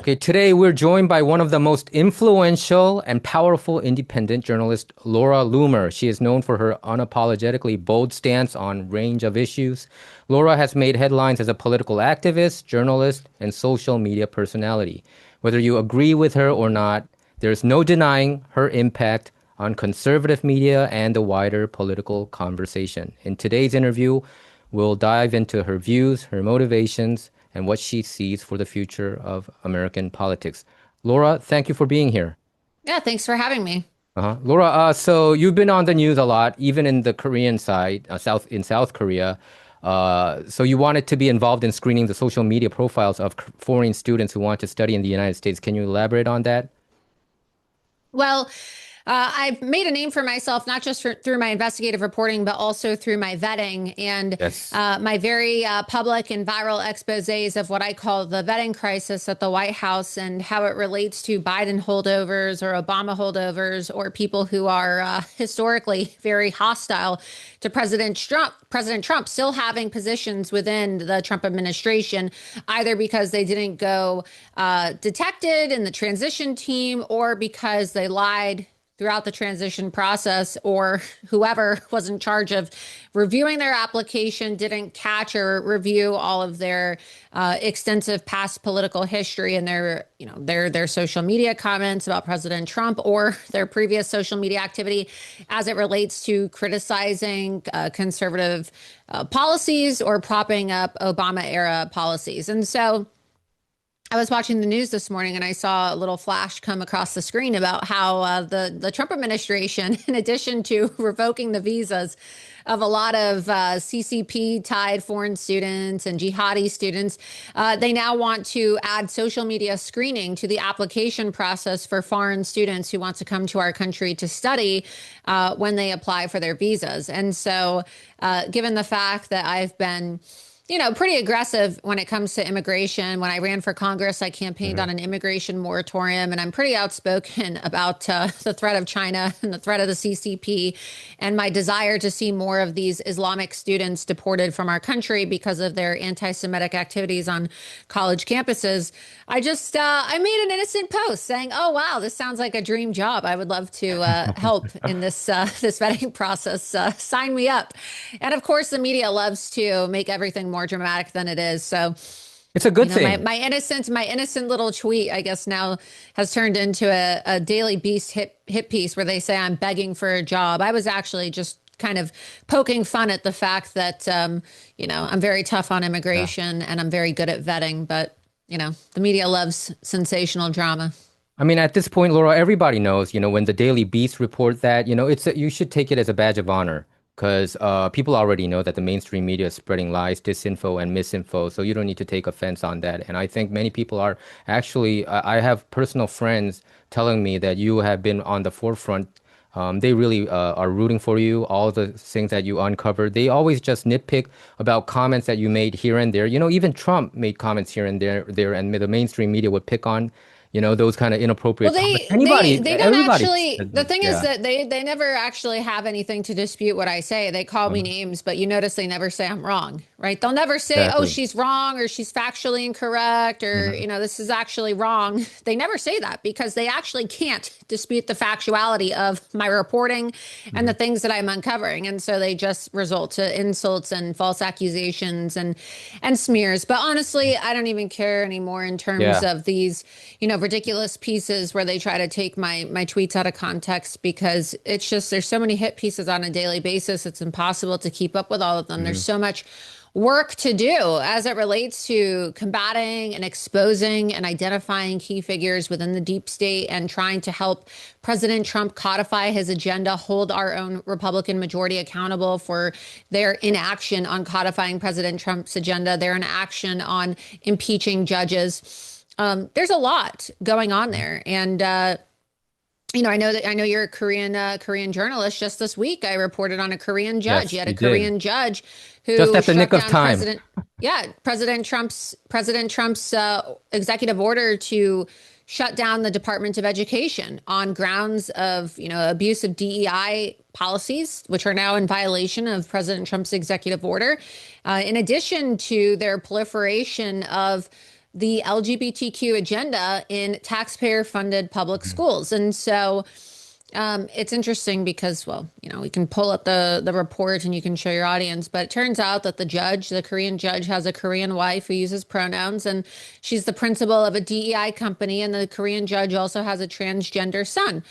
Okay, today we're joined by one of the most influential and powerful independent journalists, Laura Loomer. She is known for her unapologetically bold stance on a range of issues. Laura has made headlines as a political activist, journalist, and social media personality. Whether you agree with her or not, there's no denying her impact on conservative media and the wider political conversation. In today's interview, we'll dive into her views, her motivations, and what she sees for the future of American politics. Laura, thank you for being here. Yeah, thanks for having me. Laura, so you've been on the news a lot, even in the Korean side, South Korea. So you wanted to be involved in screening the social media profiles of foreign students who want to study in the United States. Can you elaborate on that? Well, I've made a name for myself, not just through my investigative reporting, but also through my vetting and Yes. my very public and viral exposés of what I call the vetting crisis at the White House and how it relates to Biden holdovers or Obama holdovers or people who are historically very hostile to President Trump. President Trump still having positions within the Trump administration, either because they didn't go detected in the transition team or because they lied throughout the transition process, or whoever was in charge of reviewing their application didn't catch or review all of their extensive past political history and their social media comments about President Trump or their previous social media activity as it relates to criticizing conservative policies or propping up Obama era policies. And so I was watching the news this morning and I saw a little flash come across the screen about how the Trump administration, in addition to revoking the visas of a lot of CCP tied foreign students and jihadi students, they now want to add social media screening to the application process for foreign students who want to come to our country to study when they apply for their visas. And so given the fact that I've been pretty aggressive when it comes to immigration. When I ran for Congress, I campaigned on an immigration moratorium, and I'm pretty outspoken about the threat of China and the threat of the CCP and my desire to see more of these Islamic students deported from our country because of their anti-Semitic activities on college campuses. I made an innocent post saying, "Oh, wow, this sounds like a dream job. I would love to help in this vetting process. Sign me up." And of course, the media loves to make everything more dramatic than it is. So It's a good thing. my innocent little tweet, I guess now has turned into a Daily Beast hit piece where they say I'm begging for a job. I was actually just kind of poking fun at the fact that, I'm very tough on immigration and I'm very good at vetting, but the media loves sensational drama. I mean, at this point, Laura, everybody knows, when the Daily Beast report that, you should take it as a badge of honor. Because people already know that the mainstream media is spreading lies, disinfo, and misinfo. So you don't need to take offense on that. And I think many people are actually, I have personal friends telling me that you have been on the forefront. They really are rooting for you, all the things that you uncovered. They always just nitpick about comments that you made here and there. Even Trump made comments here and there, and the mainstream media would pick on those kind of inappropriate Well, comments. they don't Everybody. actually. The thing is Yeah, that they never actually have anything to dispute what I say. They call me uh, names, but you notice they never say I'm wrong, right? They'll never say, "Oh, exactly. she's wrong," or "She's factually incorrect," or Hmm. "This is actually wrong." They never say that because they actually can't dispute the factuality of my reporting and the Hmm. things that I'm uncovering, and so they just result to insults and false accusations and smears. But honestly, I don't even care anymore in terms Yeah. of these ridiculous pieces where they try to take my tweets out of context because it's just there's so many hit pieces on a daily basis. It's impossible to keep up with all of them. There's Hmm. so much work to do as it relates to combating and exposing and identifying key figures within the deep state and trying to help President Trump codify his agenda, hold our own Republican majority accountable for their inaction on codifying President Trump's agenda, their inaction on impeaching judges. There's a lot going on there. And, I know you're a Korean journalist. Just this week, I reported on a Korean judge. You Yes, had a you did. Korean judge Just who at the nick struck of down time. President Trump's executive order to shut down the Department of Education on grounds of, abuse of DEI policies, which are now in violation of President Trump's executive order. In addition to their proliferation of the LGBTQ agenda in taxpayer-funded public schools. And so it's interesting because, well, we can pull up the report and you can show your audience, but it turns out that the Korean judge has a Korean wife who uses pronouns, and she's the principal of a DEI company, and the Korean judge also has a transgender son.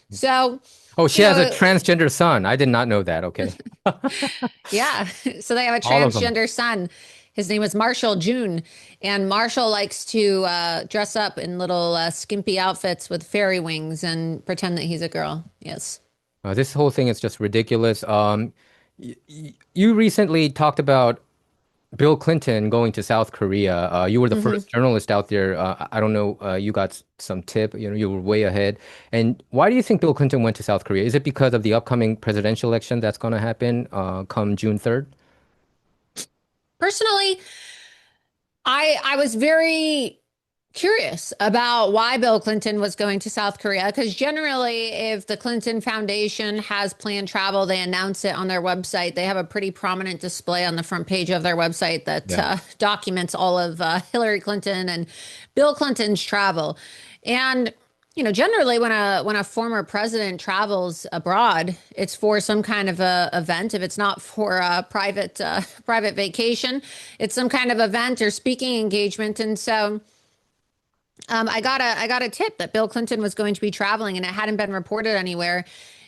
So, Oh, she has a transgender son. I did not know that. Okay. yeah. So they have a All of them. transgender son. His name is Marshall June, and Marshall likes to dress up in little skimpy outfits with fairy wings and pretend that he's a girl. Yes. This whole thing is just ridiculous. You recently talked about Bill Clinton going to South Korea. You were the first journalist out there. I don't know. You got some tip. You were way ahead. And why do you think Bill Clinton went to South Korea? Is it because of the upcoming presidential election that's going to happen come June 3rd? Personally, I was very curious about why Bill Clinton was going to South Korea, because generally, if the Clinton Foundation has planned travel, they announce it on their website. They have a pretty prominent display on the front page of their website that documents all of Hillary Clinton and Bill Clinton's travel. And generally when a former president travels abroad, it's for some kind of a event. If it's not for a private vacation, it's some kind of event or speaking engagement. And so I got a tip that Bill Clinton was going to be traveling, and it hadn't been reported anywhere.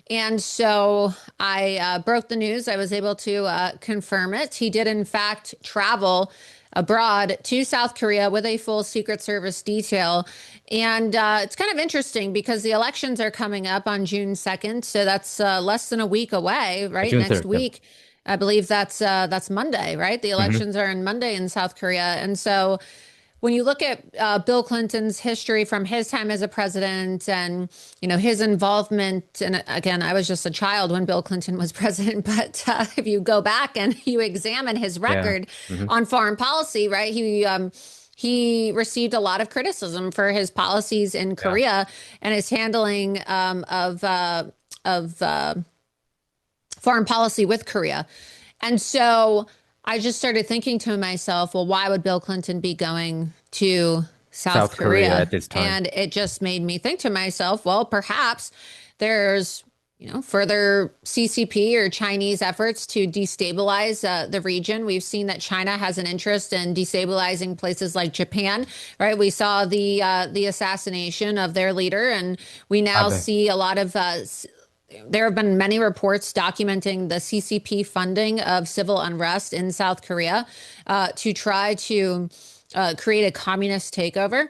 And so I broke the news. I was able to confirm it. He did, in fact, travel abroad to South Korea with a full Secret Service detail. And it's kind of interesting because the elections are coming up on June 2nd. So that's less than a week away, right? June Next 3rd, week. I believe that's Monday, right? The elections are on Monday in South Korea. And so when you look at Bill Clinton's history from his time as a president and, his involvement, and again, I was just a child when Bill Clinton was president, but if you go back and you examine his record on foreign policy, right, he received a lot of criticism for his policies in Korea and his handling of foreign policy with Korea. And so I just started thinking to myself, well, why would Bill Clinton be going to South Korea at this time? And it just made me think to myself, well, perhaps there's, further CCP or Chinese efforts to destabilize the region. We've seen that China has an interest in destabilizing places like Japan, right? We saw the assassination of their leader, and we now see a lot of there have been many reports documenting the CCP funding of civil unrest in South Korea to try to create a communist takeover.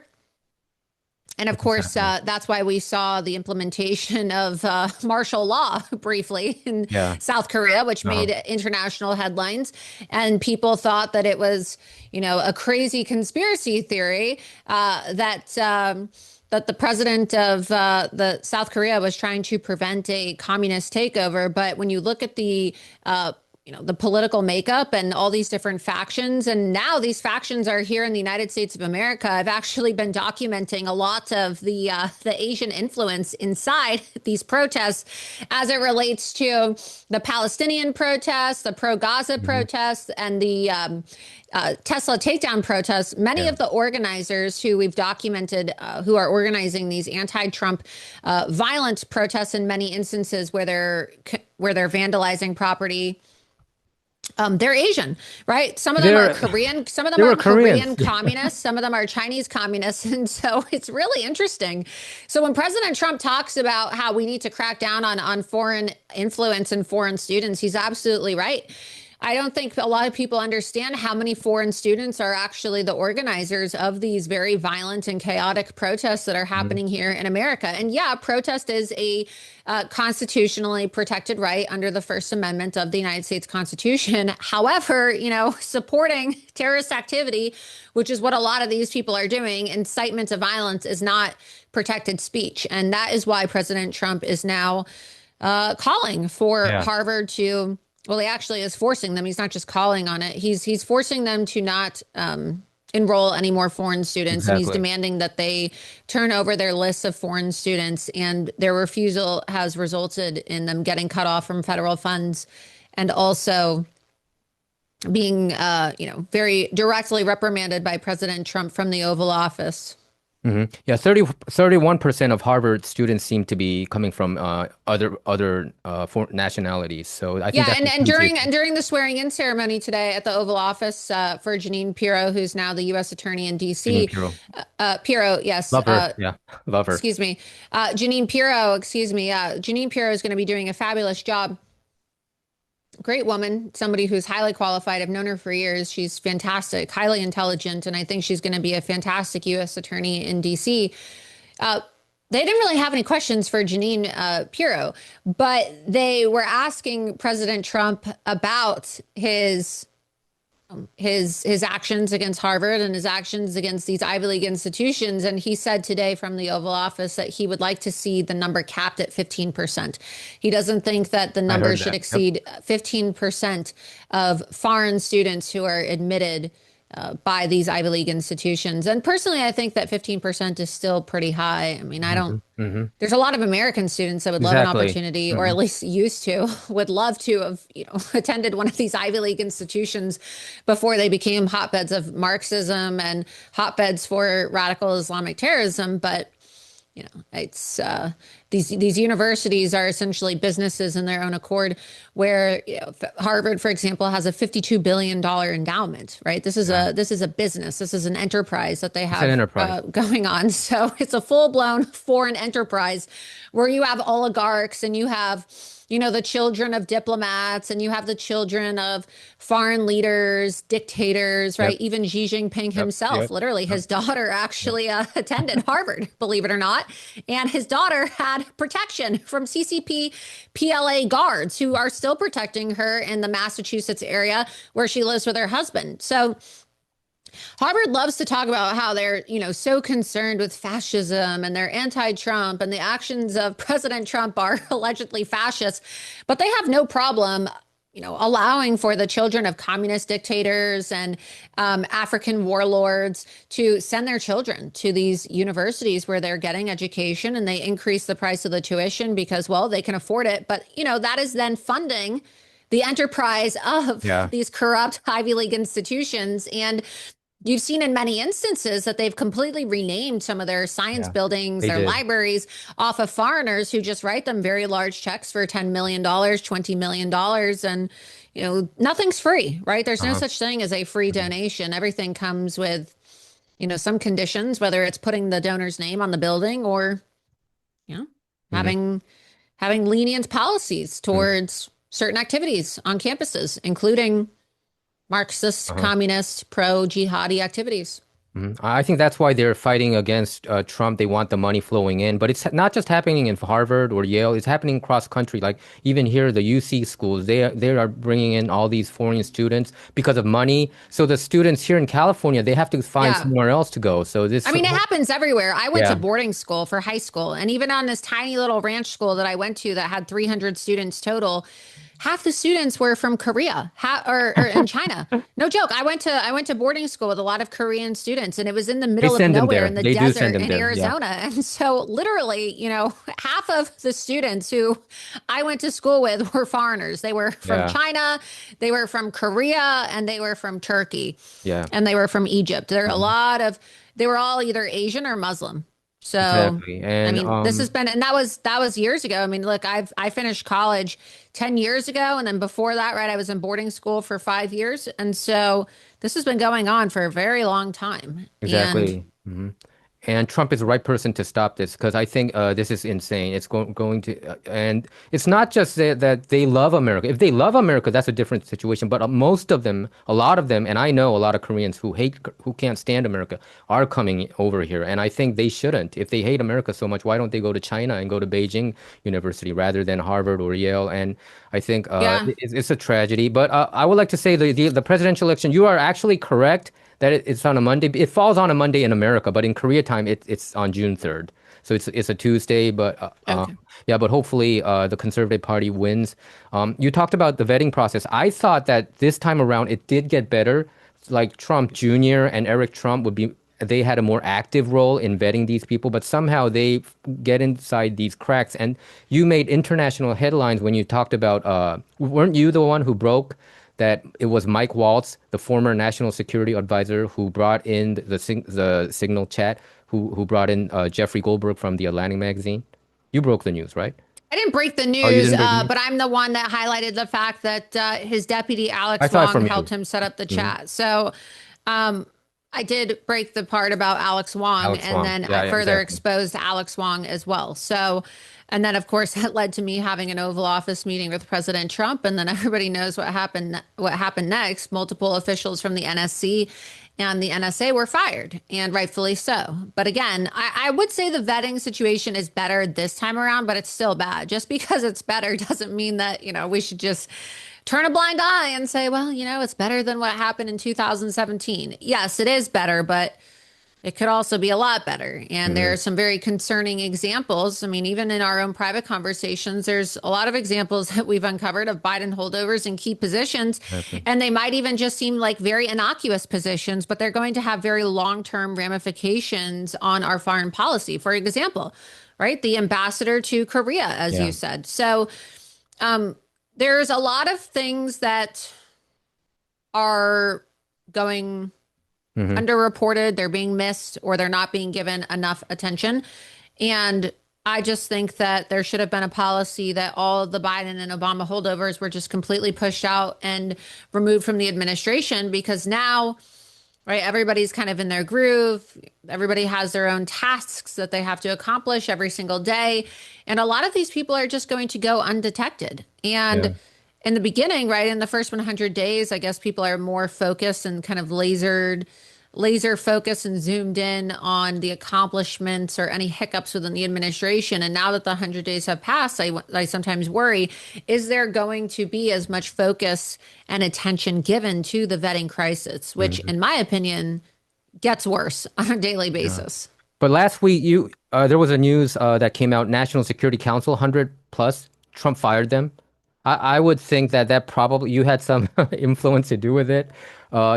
And of course, that's why we saw the implementation of martial law briefly in South Korea, which made international headlines. And people thought that it was, a crazy conspiracy theory that the president of the South Korea was trying to prevent a communist takeover. But when you look at the the political makeup and all these different factions, and now these factions are here in the United States of America. I've actually been documenting a lot of the Asian influence inside these protests as it relates to the Palestinian protests, the pro-Gaza protests, and the Tesla takedown protests. Many of the organizers who we've documented who are organizing these anti-Trump violent protests in many instances where they're vandalizing property. They're Asian, right? Some of them are Korean. Some of them are Korean communists. Some of them are Chinese communists. And so it's really interesting. So when President Trump talks about how we need to crack down on foreign influence and foreign students, he's absolutely right. I don't think a lot of people understand how many foreign students are actually the organizers of these very violent and chaotic protests that are happening here in America. And protest is a constitutionally protected right under the First Amendment of the United States Constitution. However, supporting terrorist activity, which is what a lot of these people are doing, incitement to violence is not protected speech. And that is why President Trump is now calling for Harvard to... Well, he actually is forcing them. He's not just calling on it. He's forcing them to not enroll any more foreign students. Exactly. And he's demanding that they turn over their lists of foreign students. And their refusal has resulted in them getting cut off from federal funds and also being, very directly reprimanded by President Trump from the Oval Office. Yeah, 31% of Harvard students seem to be coming from other foreign nationalities. So I think Yeah, that's a and huge during issue. and during the swearing-in ceremony today at the Oval Office for Jeanine Pirro, who's now the U.S. Attorney in Janine D.C. Pirro. Pirro, yes. Love her. Yeah, love her. Excuse me. Jeanine Pirro, excuse me. Jeanine Pirro is going to be doing a fabulous job. Great woman, somebody who's highly qualified. I've known her for years. She's fantastic, highly intelligent, and I think she's going to be a fantastic U.S. attorney in D.C. Uh, they didn't really have any questions for Jeanine Pirro, but they were asking President Trump about his actions against Harvard and his actions against these Ivy League institutions. And he said today from the Oval Office that he would like to see the number capped at 15%. He doesn't think that the I number heard should that. Yep. exceed 15% of foreign students who are admitted by these Ivy League institutions. And personally, I think that 15% is still pretty high. I mean, I don't, there's a lot of American students that would love an Exactly. opportunity, or at least used to, would love to have, attended one of these Ivy League institutions before they became hotbeds of Marxism and hotbeds for radical Islamic terrorism. But it's these universities are essentially businesses in their own accord, where Harvard, for example, has a $52 billion endowment, right? This is a business. This is an enterprise that they It's an have enterprise. going on. So it's a full-blown foreign enterprise where you have oligarchs and you have the children of diplomats, and you have the children of foreign leaders, dictators, right? Yep. Even Xi Jinping Yep. himself, Yep. literally, his daughter Yep. actually attended Harvard, believe it or not. And his daughter had protection from CCP PLA guards who are still protecting her in the Massachusetts area where she lives with her husband. So Harvard loves to talk about how they're, so concerned with fascism and they're anti-Trump and the actions of President Trump are allegedly fascist, but they have no problem, allowing for the children of communist dictators and African warlords to send their children to these universities where they're getting education, and they increase the price of the tuition because, well, they can afford it. But, that is then funding the enterprise of Yeah. these corrupt Ivy League institutions. And you've seen in many instances that they've completely renamed some of their science Yeah. buildings, They their did. libraries off of foreigners who just write them very large checks for $10 million, $20 million. And, nothing's free, right? There's no Uh-huh. such thing as a free donation. Everything comes with, some conditions, whether it's putting the donor's name on the building or, you know, hmm having lenient policies towards certain activities on campuses, including Marxist, Uh-huh. communist, pro-jihadi activities. I think that's why they're fighting against Trump. They want the money flowing in, but it's not just happening in Harvard or Yale. It's happening across country. Like even here, the UC schools, they are bringing in all these foreign students because of money. So the students here in California, they have to find Yeah. somewhere else to go. So this, I mean, it happens everywhere. I went to yeah, boarding school for high school, and even on this tiny little ranch school that I went to that had 300 students total, half the students were from Korea, or in China. No joke. I went to boarding school with a lot of Korean students, and it was in the they middle of send them nowhere there. in the They do send desert them in there. Yeah, Arizona. And so literally, half of the students who I went to school with were foreigners. They were from yeah, China, they were from Korea, and they were from Turkey, yeah. and they were from Egypt. There are a Mhm. lot of they were all either Asian or Muslim. So, Exactly. I And mean, this has been, and that was years ago. I mean, look, I finished college 10 years ago, and then before that, right, I was in boarding school for 5 years, and so this has been going on for a very long time. And exactly. And Trump is the right person to stop this because I think this is insane. It's going to, and it's not just that they love America. If they love America, that's a different situation. But most of them, a lot of them, and I know a lot of Koreans who can't stand America, are coming over here. And I think they shouldn't. If they hate America so much, why don't they go to China and go to Beijing University rather than Harvard or Yale? And I think yeah, it's a tragedy. But I would like to say the presidential election, you are actually correct that it's on a Monday. It falls on a Monday in America, but in Korea time, it's on June 3rd. So it's a Tuesday, but okay. yeah, but hopefully the Conservative Party wins. You talked about the vetting process. I thought that this time around it did get better. Like Trump Jr. and Eric Trump they had a more active role in vetting these people, but somehow they get inside these cracks. And you made international headlines when you talked about, weren't you the one who broke that it was Mike Waltz, the former national security advisor, who brought in the Signal chat, who brought in Jeffrey Goldberg from the Atlantic magazine. You broke the news, right? I didn't break the Oh, you news, didn't break the news? but I'm the one that highlighted the fact that his deputy, I Alex saw it Wong, from you. helped him set up the chat. So I did break the part about Alex Wong, Alex and Wong. then Yeah, I yeah, further exactly. exposed Alex Wong as well. So, and then of course that led to me having an Oval Office meeting with President Trump, and then everybody knows what happened. What happened next? Multiple officials from the NSC and the NSA were fired, and rightfully so. But again, I would say the vetting situation is better this time around, but it's still bad. Just because it's better doesn't mean that, we should just turn a blind eye and say, well, it's better than what happened in 2017. Yes, it is better, but it could also be a lot better. And there are some very concerning examples. I mean, even in our own private conversations, there's a lot of examples that we've uncovered of Biden holdovers in key positions. Okay. And they might even just seem like very innocuous positions, but they're going to have very long-term ramifications on our foreign policy. For example, right, the ambassador to Korea, as you said. So there's a lot of things that are going underreported, they're being missed, or they're not being given enough attention. And I just think that there should have been a policy that all of the Biden and Obama holdovers were just completely pushed out and removed from the administration, because now, right, everybody's kind of in their groove. Everybody has their own tasks that they have to accomplish every single day. And a lot of these people are just going to go undetected. And in the beginning, right, in the first 100 days, I guess people are more focused and kind of laser focused and zoomed in on the accomplishments or any hiccups within the administration. And now that the 100 days have passed, I sometimes worry, is there going to be as much focus and attention given to the vetting crisis, which in my opinion gets worse on a daily basis. But last week, there was a news that came out, National Security Council, 100 plus, Trump fired them. I would think that probably you had some influence to do with it.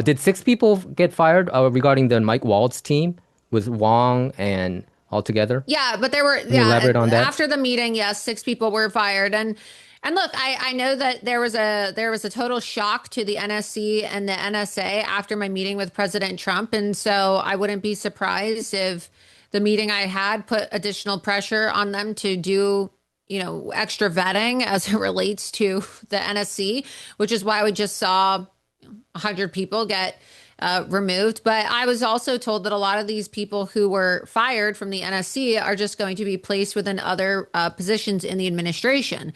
Did 6 people get fired regarding the Mike Waltz team with Wong and all together? Yeah, but there were, Can you elaborate on that? after the meeting, yes, 6 people were fired. And look, I know that there was a total shock to the NSC and the NSA after my meeting with President Trump. And so I wouldn't be surprised if the meeting I had put additional pressure on them to do extra vetting as it relates to the NSC, which is why we just saw 100 people get removed. But I was also told that a lot of these people who were fired from the NSC are just going to be placed within other positions in the administration.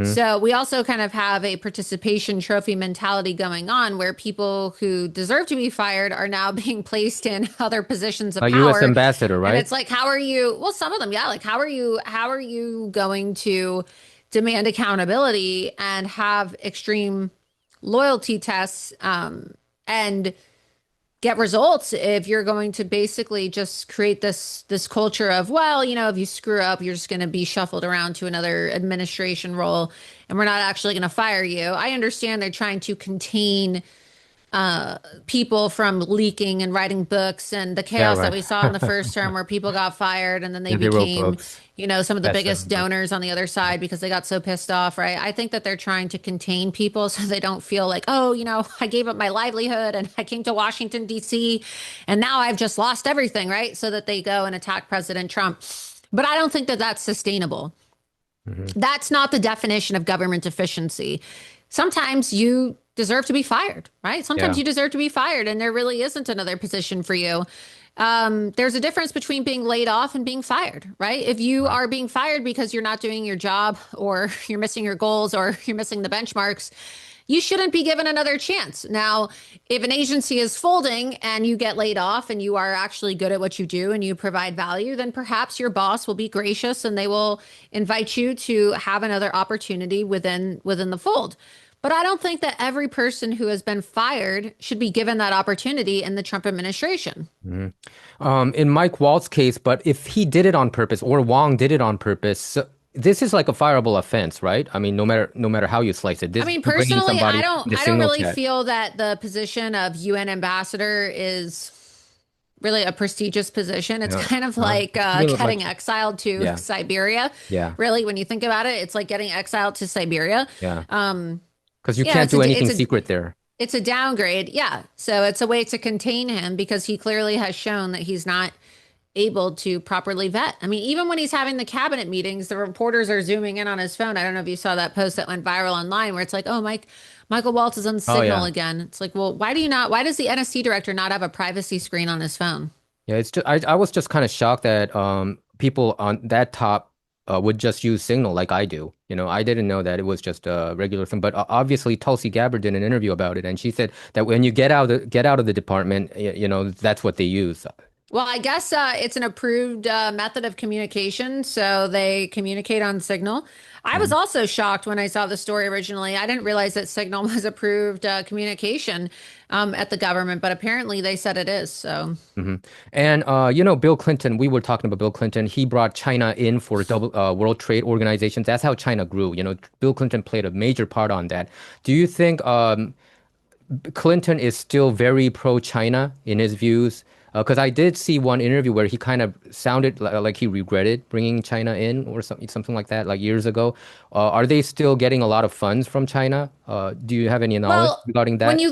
So we also kind of have a participation trophy mentality going on, where people who deserve to be fired are now being placed in other positions of A power. U.S. ambassador, right? And it's like, how are you? Well, some of them, yeah. Like, how are you going to demand accountability and have extreme loyalty tests and get results if you're going to basically just create this culture of, well, if you screw up, you're just going to be shuffled around to another administration role, and we're not actually going to fire you. I understand they're trying to contain people from leaking and writing books, and the chaos that we saw in the first term where people got fired and then they they wrote became, books. some of the Bestselling biggest books. donors on the other side because they got so pissed off, right? I think that they're trying to contain people so they don't feel like, oh, I gave up my livelihood and I came to Washington, D.C. and now I've just lost everything, right? So that they go and attack President Trump. But I don't think that that's sustainable. That's not the definition of government efficiency. Sometimes you deserve to be fired, right? Sometimes you deserve to be fired and there really isn't another position for you. There's a difference between being laid off and being fired, right? If you are being fired because you're not doing your job or you're missing your goals or you're missing the benchmarks, you shouldn't be given another chance. Now, if an agency is folding and you get laid off and you are actually good at what you do and you provide value, then perhaps your boss will be gracious and they will invite you to have another opportunity within the fold. But I don't think that every person who has been fired should be given that opportunity in the Trump administration. In Mike Waltz's case, but if he did it on purpose or Wong did it on purpose, this is like a fireable offense, right? I mean, no matter how you slice it. I mean, personally, I don't really feel that the position of UN ambassador is really a prestigious position. It's kind of like getting exiled to Siberia. Yeah. Really, when you think about it, it's like getting exiled to Siberia. Yeah. because you Yeah, can't do anything secret there. it's a downgrade. Yeah. So it's a way to contain him because he clearly has shown that he's not able to properly vet. I mean, even when he's having the cabinet meetings, the reporters are zooming in on his phone. I don't know if you saw that post that went viral online where it's like, oh, Michael Waltz is on Oh Signal yeah. again. It's like, well, why does the NSC director not have a privacy screen on his phone? Yeah, it's just I was just kind of shocked that people on that top would just use Signal like I do. I didn't know that it was just a regular thing. But obviously, Tulsi Gabbard did an interview about it, and she said that when you get out of the department, that's what they use. Well, I guess it's an approved method of communication, so they communicate on Signal. I was Mhm. also shocked when I saw the story originally. I didn't realize that Signal was approved communication at the government, but apparently they said it is. So, hmm And Bill Clinton, we were talking about Bill Clinton. He brought China in for double World Trade Organizations. That's how China grew. Bill Clinton played a major part on that. Do you think Clinton is still very pro-China in his views? Because I did see one interview where he kind of sounded like he regretted bringing China in or something like that, like years ago. Are they still getting a lot of funds from China? Do you have any knowledge well, regarding that? when you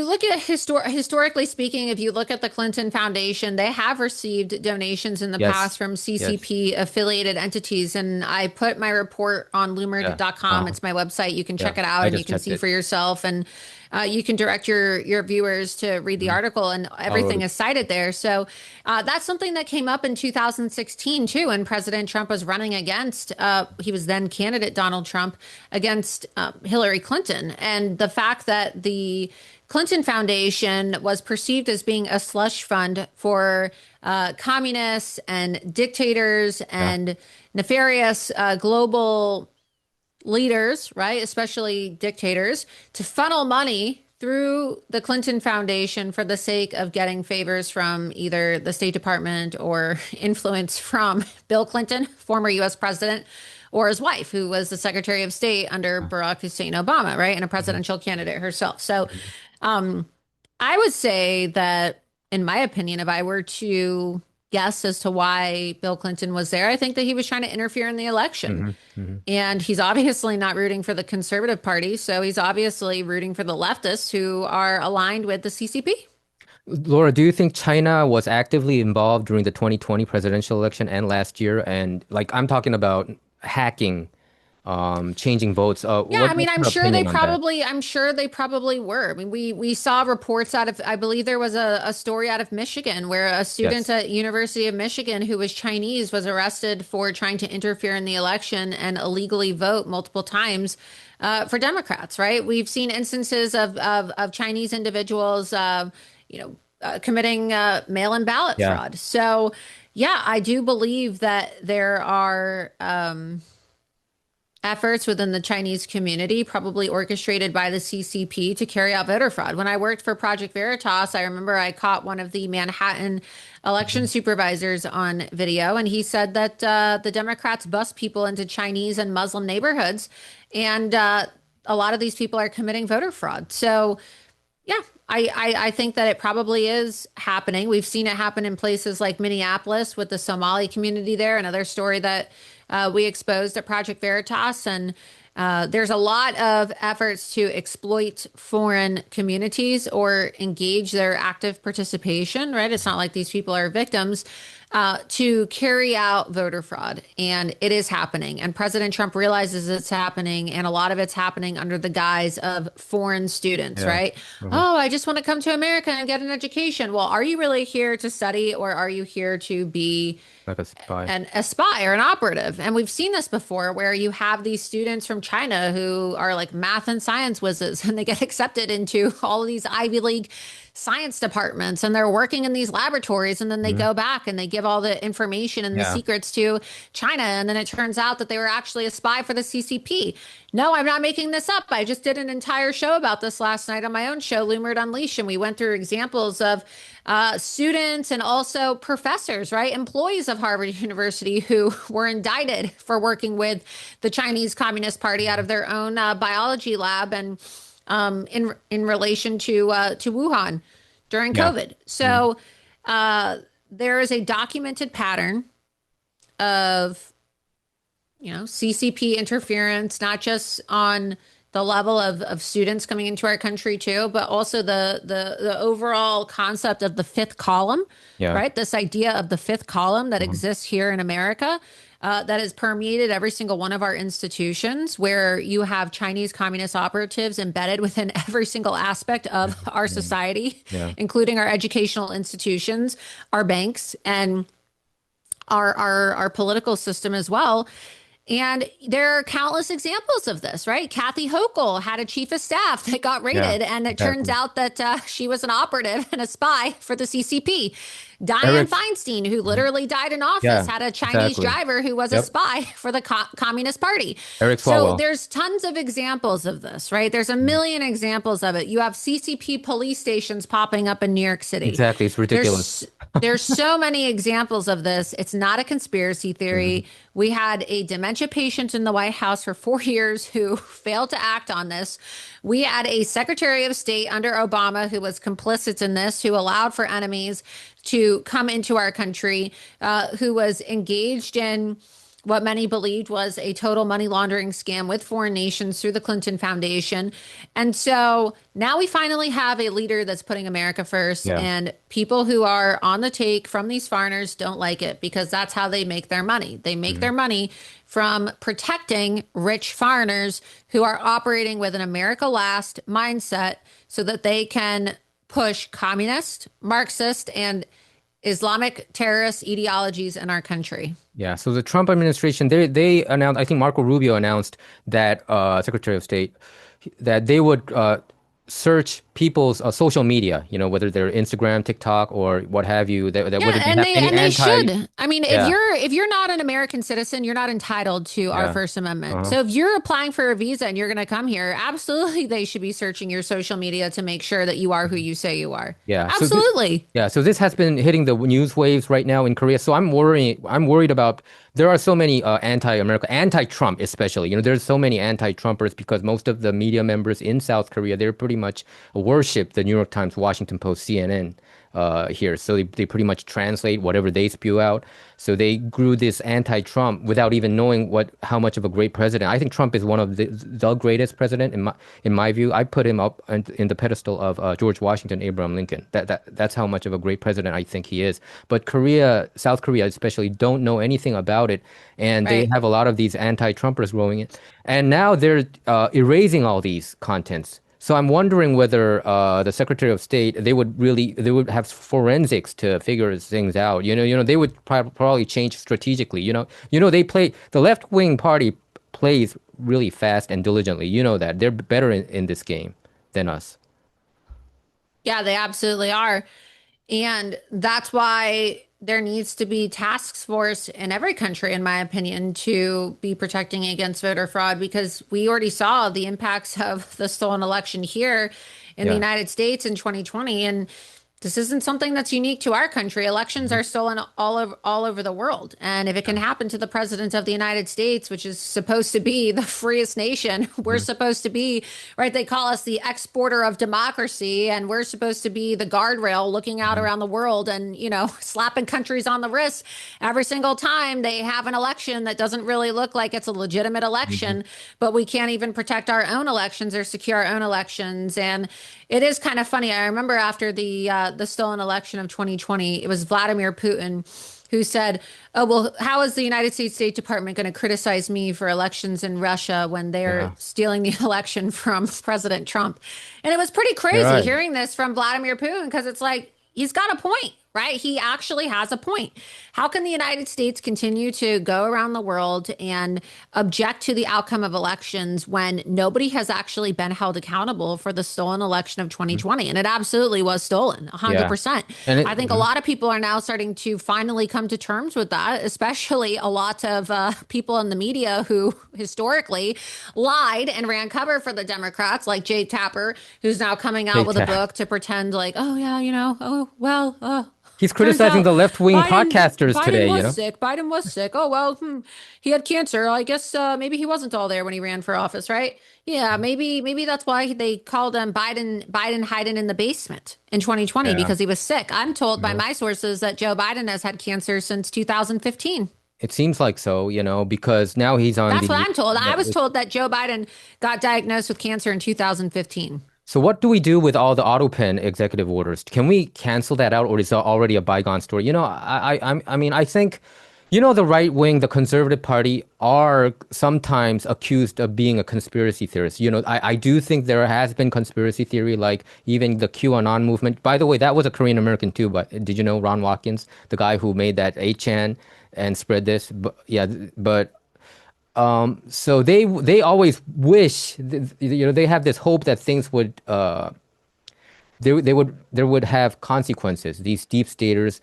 look at historically speaking, if you look at the Clinton Foundation, they have received donations in the Yes. past from Yes. CCP affiliated entities, and I put my report on Yeah. loomer.com. It's my website. You can Yeah. check it out I and you just can checked see it. for yourself, and you can direct your viewers to read the Mhm. article, and I'll everything is cited there. So that's something that came up in 2016 too, when President Trump was running against. He was then candidate Donald Trump against Hillary Clinton, and the fact that the Clinton Foundation was perceived as being a slush fund for communists and dictators Yeah. and nefarious global leaders, right, especially dictators, to funnel money through the Clinton Foundation for the sake of getting favors from either the State Department or influence from Bill Clinton, former US president, or his wife, who was the Secretary of State under Barack Hussein Obama, right, and a Mhm. presidential candidate herself. So Mhm. um, I would say that, in my opinion, if I were to guess as to why Bill Clinton was there, I think that he was trying to interfere in the election. Mhm. Mhm. And he's obviously not rooting for the conservative party. So he's obviously rooting for the leftists who are aligned with the CCP. Laura, do you think China was actively involved during the 2020 presidential election and last year? And like I'm talking about hacking, changing votes. Yeah, I mean, What's your opinion on that? I'm sure they probably were. I mean, we saw reports out of, I believe there was a story out of Michigan where a student Yes. at University of Michigan who was Chinese was arrested for trying to interfere in the election and illegally vote multiple times for Democrats, right? We've seen instances of Chinese individuals, committing mail-in ballot Yeah. fraud. So, yeah, I do believe that there are. Efforts within the Chinese community, probably orchestrated by the CCP to carry out voter fraud. When I worked for Project Veritas, I remember I caught one of the Manhattan election Mhm. supervisors on video, and he said that the Democrats bust people into Chinese and Muslim neighborhoods, and a lot of these people are committing voter fraud. So, yeah, I think that it probably is happening. We've seen it happen in places like Minneapolis with the Somali community there, another story that we exposed at Project Veritas. And there's a lot of efforts to exploit foreign communities or engage their active participation, right? It's not like these people are victims. To carry out voter fraud. And it is happening. And President Trump realizes it's happening. And a lot of it's happening under the guise of foreign students, Yeah. right? Mhm. Oh, I just want to come to America and get an education. Well, are you really here to study or are you here to be Like a spy. a spy or an operative? And we've seen this before where you have these students from China who are like math and science whizzes and they get accepted into all of these Ivy League science departments and they're working in these laboratories and then they Mhm. go back and they give all the information and the Yeah. secrets to China and then it turns out that they were actually a spy for the CCP. No, I'm not making this up. I just did an entire show about this last night on my own show, Loomer Unleashed, and we went through examples of students and also professors, right? Employees of Harvard University who were indicted for working with the Chinese Communist Party out of their own biology lab and in relation to Wuhan during Yeah. COVID. Mhm. So there is a documented pattern of CCP interference, not just on the level of students coming into our country too, but also the overall concept of the fifth column, Yeah. right? This idea of the fifth column that exists here in America. That has permeated every single one of our institutions, where you have Chinese communist operatives embedded within every single aspect of our society, Yeah. including our educational institutions, our banks, and our political system as well. And there are countless examples of this, right? Kathy Hochul had a chief of staff that got Yeah. raided, and it turns Exactly. out that she was an operative and a spy for the CCP. Dianne Eric. Feinstein, who literally died in office, Yeah. had a Chinese Exactly. driver who was a Yep. spy for the Communist Party. Eric So Swalwell. there's tons of examples of this, right? There's a million examples of it. You have CCP police stations popping up in New York City. Exactly. It's ridiculous. There's so many examples of this. It's not a conspiracy theory. We had a dementia patient in the White House for 4 years who failed to act on this. We had a Secretary of State under Obama who was complicit in this, who allowed for enemies to come into our country, who was engaged in what many believed was a total money laundering scam with foreign nations through the Clinton Foundation. And so now we finally have a leader that's putting America first, Yeah. and people who are on the take from these foreigners don't like it, because that's how they make their money. They make their money from protecting rich foreigners who are operating with an America last mindset so that they can push communist, Marxist, and Islamic terrorist ideologies in our country. Yeah. So the Trump administration, they announced, I think Marco Rubio announced that, Secretary of State, that they would search people's social media, whether they're Instagram, TikTok, or what have you, that Yeah, whether they and have they any and they anti. should. I mean, Yeah. if you're not an American citizen, you're not entitled to our Yeah. First Amendment. Uh-huh. So if you're applying for a visa and you're going to come here, absolutely they should be searching your social media to make sure that you are who you say you are. Yeah. Absolutely. So this has been hitting the news waves right now in Korea. So I'm worried about, there are so many anti-America, anti-Trump especially. There's so many anti-Trumpers because most of the media members in South Korea, they're pretty much worship the New York Times, Washington Post, CNN here. So they pretty much translate whatever they spew out. So they grew this anti-Trump without even knowing how much of a great president. I think Trump is one of the greatest president in my view. I put him up in the pedestal of George Washington, Abraham Lincoln. That's how much of a great president I think he is. But South Korea especially, don't know anything about it, and they Right. have a lot of these anti-Trumpers growing in. And now they're erasing all these contents. So I'm wondering whether the Secretary of State, they would have forensics to figure things out. They would probably change strategically. The left-wing party plays really fast and diligently. You know that they're better in this game than us. Yeah, they absolutely are. And that's why there needs to be task force in every country, in my opinion, to be protecting against voter fraud, because we already saw the impacts of the stolen election here in the Yeah. United States in 2020. And this isn't something that's unique to our country. Elections are stolen all over the world. And if it can happen to the president of the United States, which is supposed to be the freest nation, we're supposed to be, right? They call us the exporter of democracy, and we're supposed to be the guardrail looking out around the world and, slapping countries on the wrist every single time they have an election that doesn't really look like it's a legitimate election, but we can't even protect our own elections or secure our own elections. And it is kind of funny. I remember after the stolen election of 2020, it was Vladimir Putin who said, "Oh, well, how is the United States State Department going to criticize me for elections in Russia when they're Yeah. stealing the election from President Trump?" And it was pretty You're crazy right. hearing this from Vladimir Putin, because it's like, he's got a point, right? He actually has a point. How can the United States continue to go around the world and object to the outcome of elections when nobody has actually been held accountable for the stolen election of 2020? And it absolutely was stolen, 100%. And I think a lot of people are now starting to finally come to terms with that, especially a lot of people in the media who historically lied and ran cover for the Democrats, like Jake Tapper, who's now coming out Jake with a Tapper. book to pretend like, oh, yeah, oh, well, He's turns criticizing out the left-wing Biden podcasters today. was sick. Biden was sick. Oh, well, he had cancer. I guess maybe he wasn't all there when he ran for office, right? Yeah, maybe that's why they called him Biden hiding in the basement in 2020, Yeah. because he was sick. I'm told by my sources that Joe Biden has had cancer since 2015. It seems like so, because now he's on That's what the. I'm told. I was told that Joe Biden got diagnosed with cancer in 2015. So what do we do with all the auto pen executive orders? Can we cancel that out, or is it already a bygone story? I mean, I think, the right wing, the conservative party are sometimes accused of being a conspiracy theorist. I do think there has been conspiracy theory, like even the QAnon movement. By the way, that was a Korean American too, but did you know Ron Watkins, the guy who made that 8chan and spread this? But yeah, but so they always wish, they have this hope that things would there would have consequences. These deep staters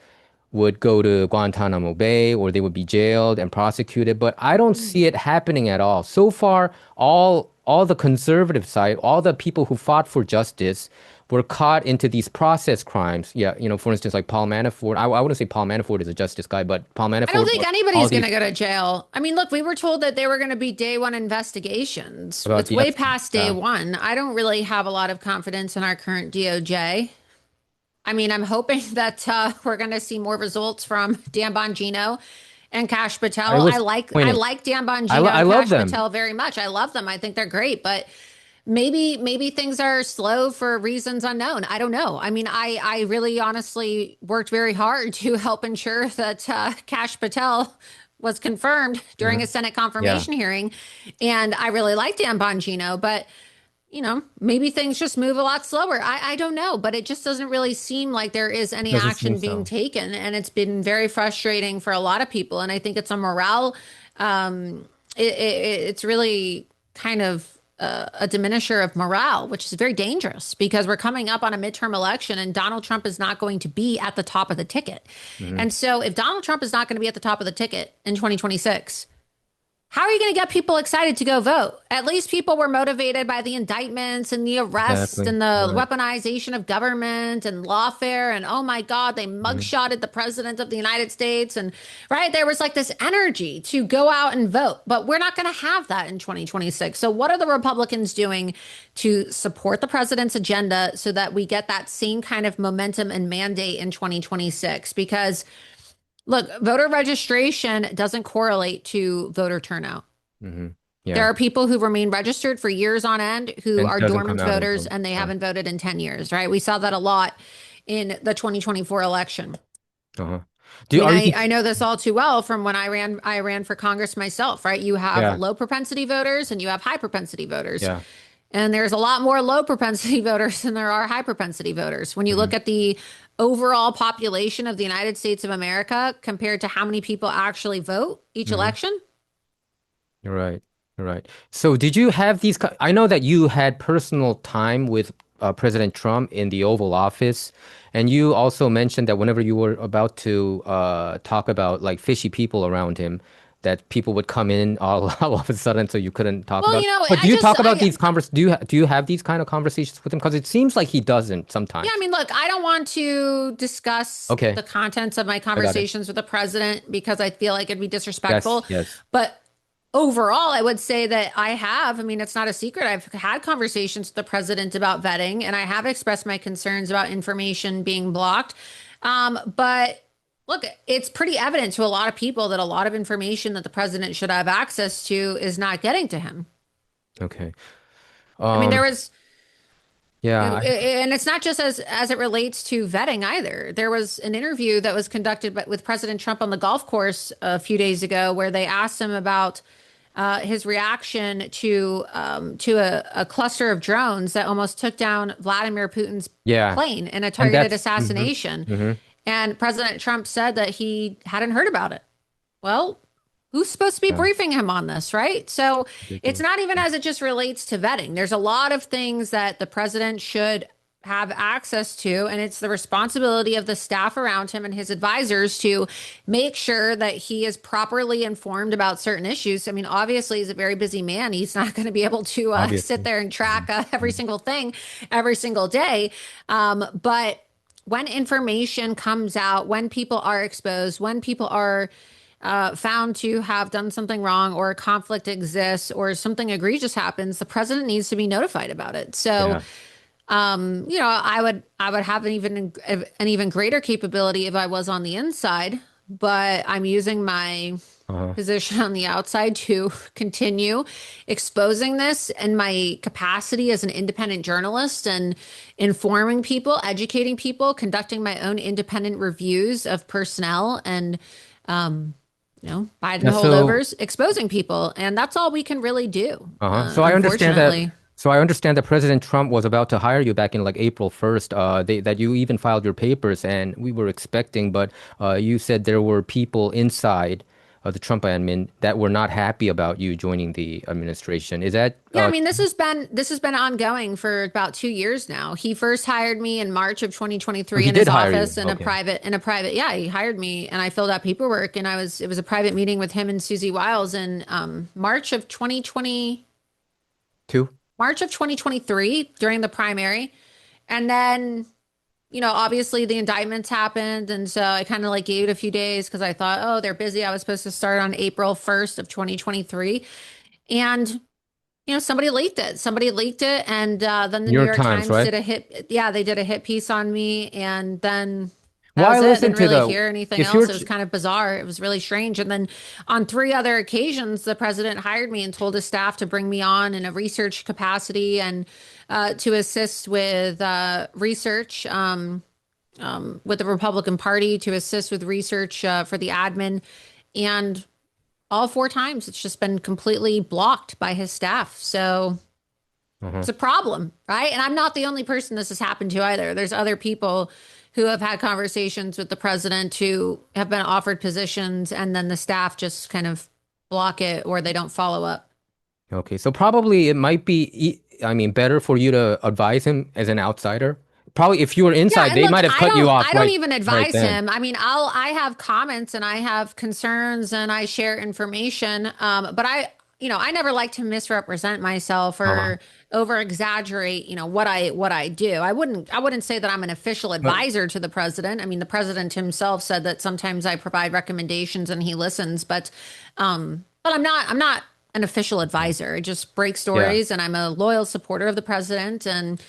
would go to Guantanamo Bay, or they would be jailed and prosecuted. But I don't see it happening at all. So far, all the conservative side, all the people who fought for justice were caught into these process crimes. Yeah, for instance, like Paul Manafort. I wouldn't say Paul Manafort is a justice guy, but Paul I don't Manafort, think all anybody's going these to go to jail. I mean, look, we were told that they were going to be day one investigations. about It's the way Epstein. past day one. I don't really have a lot of confidence in our current DOJ. I mean, I'm hoping that we're going to see more results from Dan Bongino and Cash I Patel. I was like I pointing. like Dan I, Bongino lo- I and love Cash them. Patel very much. I love them. I think they're great, but maybe things are slow for reasons unknown. I don't know. I mean, I really honestly worked very hard to help ensure that Cash Patel was confirmed during a Mhm. Senate Yeah, confirmation hearing, and I really like Dan Bongino, but maybe things just move a lot slower. I don't know, but it just doesn't really seem like there is any doesn't seem action being so. taken. And it's been very frustrating for a lot of people. And I think it's a morale. It's really kind of a diminisher of morale, which is very dangerous because we're coming up on a midterm election and Donald Trump is not going to be at the top of the ticket. Hmm. And so if Donald Trump is not going to be at the top of the ticket in 2026, how are you going to get people excited to go vote? At least people were motivated by the indictments and the arrests Exactly. and You're the right. weaponization of government and lawfare. And oh my God, they Hmm. mugshotted the president of the United States. And right, there was like this energy to go out and vote. But we're not going to have that in 2026. So, what are the Republicans doing to support the president's agenda so that we get that same kind of momentum and mandate in 2026? Because look, voter registration doesn't correlate to voter turnout. Hmm. There Yeah, are people who remain registered for years on end who and are doesn't come dormant out voters until and they yeah. haven't voted in 10 years, right? We saw that a lot in the 2024 election. Uh-huh. I mean, Are you? I know this all too well from when I ran for Congress myself, right? You have Yeah, low propensity voters and you have high propensity voters. yeah. And there's a lot more low propensity voters than there are high propensity voters. When you Hmm. look at the overall population of the United States of America compared to how many people actually vote each Hmm. election. You're right. You're right. So, did you have these? I know that you had personal time with President Trump in the Oval Office, and you also mentioned that whenever you were about to talk about like fishy people around him, that people would come in all of a sudden, so you couldn't talk Well, about. But I do you just, talk about these do you have these kind of conversations with him? Because it seems like he doesn't yeah, I sometimes. mean, look, I don't want to discuss Okay, the contents of my I got it. conversations with the president because I feel like it'd be Yes, disrespectful. yes. But overall, I would say that I mean, it's not a secret. I've had conversations with the president about vetting, and I have expressed my concerns about information being blocked. But look, it's pretty evident to a lot of people that a lot of information that the president should have access to is not getting to him. Okay. I mean, Um. there was Yeah. and it's not just as it relates to vetting either. There was an interview that was conducted with President Trump on the golf course a few days ago, where they asked him about his reaction to a cluster of drones that almost took down Vladimir Putin's Yeah. plane in a And targeted that's. Hmm. assassination. Hmm. And President Trump said that he hadn't heard about it. Well, who's supposed to be Yeah. briefing him on this, right? So it's Ridiculous. not even as it just relates to vetting. There's a lot of things that the president should have access to, and it's the responsibility of the staff around him and his advisors to make sure that he is properly informed about certain issues. I mean, obviously, he's a very busy man. He's not going to be able to sit Obviously. there and Hmm. track every Hmm. single thing every single day. But when information comes out, when people are exposed, when people are found to have done something wrong or a conflict exists or something egregious happens, the president needs to be notified about it. So, Yeah. I would have an even greater capability if I was on the inside, but I'm using my position on the outside to continue exposing this and my capacity as an independent journalist and informing people, educating people, conducting my own independent reviews of personnel and, Biden Yeah, so holdovers, exposing people. And that's all we can really do, So I understand that. unfortunately. So I understand that President Trump was about to hire you back in like April 1st. That you even filed your papers, and we were expecting, but you said there were people inside the Trump admin that were not happy about you joining the administration. Is that Yeah, I mean, this has been ongoing for about 2 years now. He first hired me in March of oh, 2023 he in did his hire you? office Okay. yeah, he hired me and I filled out paperwork and it was a private meeting with him and Susie Wiles in March of 2020, Two? March of 2023 during the primary. And then, obviously the indictments happened and so I kind of like gave it a few days because I thought, oh, they're busy. I was supposed to start on April 1st of 2023. And somebody leaked it. Somebody leaked it, and then the New New York York Times, Times right? did a hit. Yeah, they did a hit piece on me, and then that Well, I was it. listened Didn't to really the. hear anything If you're, else. It was kind of bizarre. It was really strange. And then on three other occasions, the president hired me and told his staff to bring me on in a research capacity and to assist with research with the Republican Party, to assist with research for the admin, and all four times it's just been completely blocked by his staff. So uh it's a problem, right? And I'm not the only person this has happened to either. There's other people who have had conversations with the president who have been offered positions and then the staff just kind of block it or they don't follow up. Okay, so probably it might be, I mean, better for you to advise him as an outsider. Probably if you were Yeah, inside, and they look, might have cut you off I don't right, even right advise then. him. I mean, I have comments and I have concerns and I share information. But I never like to misrepresent myself Uh-huh. or over exaggerate, what I do. I wouldn't say that I'm an official But advisor to the president. I mean, the president himself said that sometimes I provide recommendations and he listens, but I'm not an official advisor. I just break yeah, stories and I'm a loyal supporter of the president and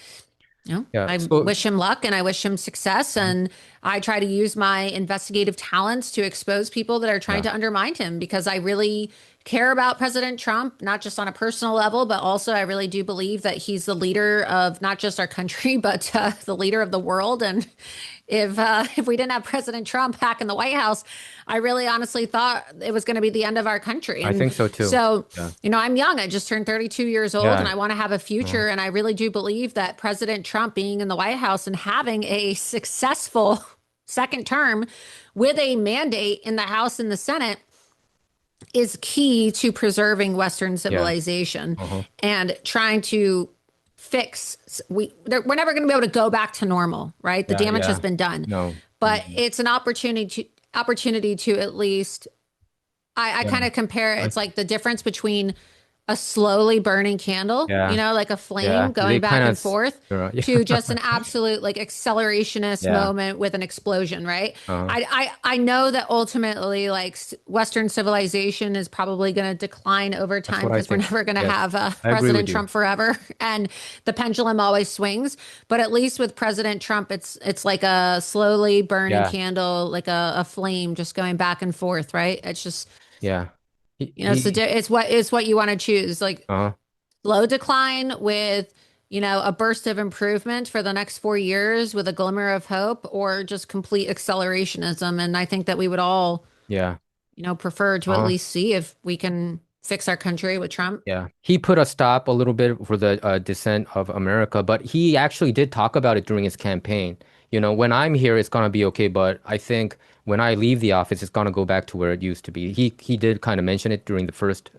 yeah. I So wish him luck and I wish him success. And I try to use my investigative talents to expose people that are trying yeah, to undermine him because I really care about President Trump, not just on a personal level, but also I really do believe that he's the leader of not just our country, but the leader of the world. And if we didn't have President Trump back in the White House, I really honestly thought it was going to be the end of our country. I And think so too. so, Yeah, I'm young. I just turned 32 years old and yeah. I want to have a Uh-huh. future. And I really do believe that President Trump being in the White House and having a successful second term with a mandate in the House and the Senate is key to preserving Western Yeah. civilization Uh-huh. and trying to we're never going to be able to go back to normal, right? The Yeah, damage has yeah. been done, No. but Mhm. it's an opportunity to at least I Yeah. kind of compare I, it's like the difference between a slowly burning candle, yeah. like a Yeah. flame They going kind back of and forth yeah. to just an absolute like accelerationist Yeah. moment with an explosion, right? Uh-huh. I know that ultimately like Western civilization is probably going to decline over That's time what I because we're think. never going to Yes. have I agree with President you. Trump forever and the pendulum always swings. But at least with President Trump, it's like a slowly burning Yeah. candle, like a flame just going back and forth, right? It's just Yeah. He, it's he it's what you want to choose. Like uh-huh. slow decline with, a burst of improvement for the next 4 years with a glimmer of hope, or just complete accelerationism. And I think that we would all, Yeah. prefer to at Uh-huh. least see if we can fix our country with Trump. Yeah, he put a stop a little bit for the descent of America, but he actually did talk about it during his campaign. When I'm here, it's gonna be okay, but I think when I leave the office, it's gonna go back to where it used to be. He did kind of mention it during the first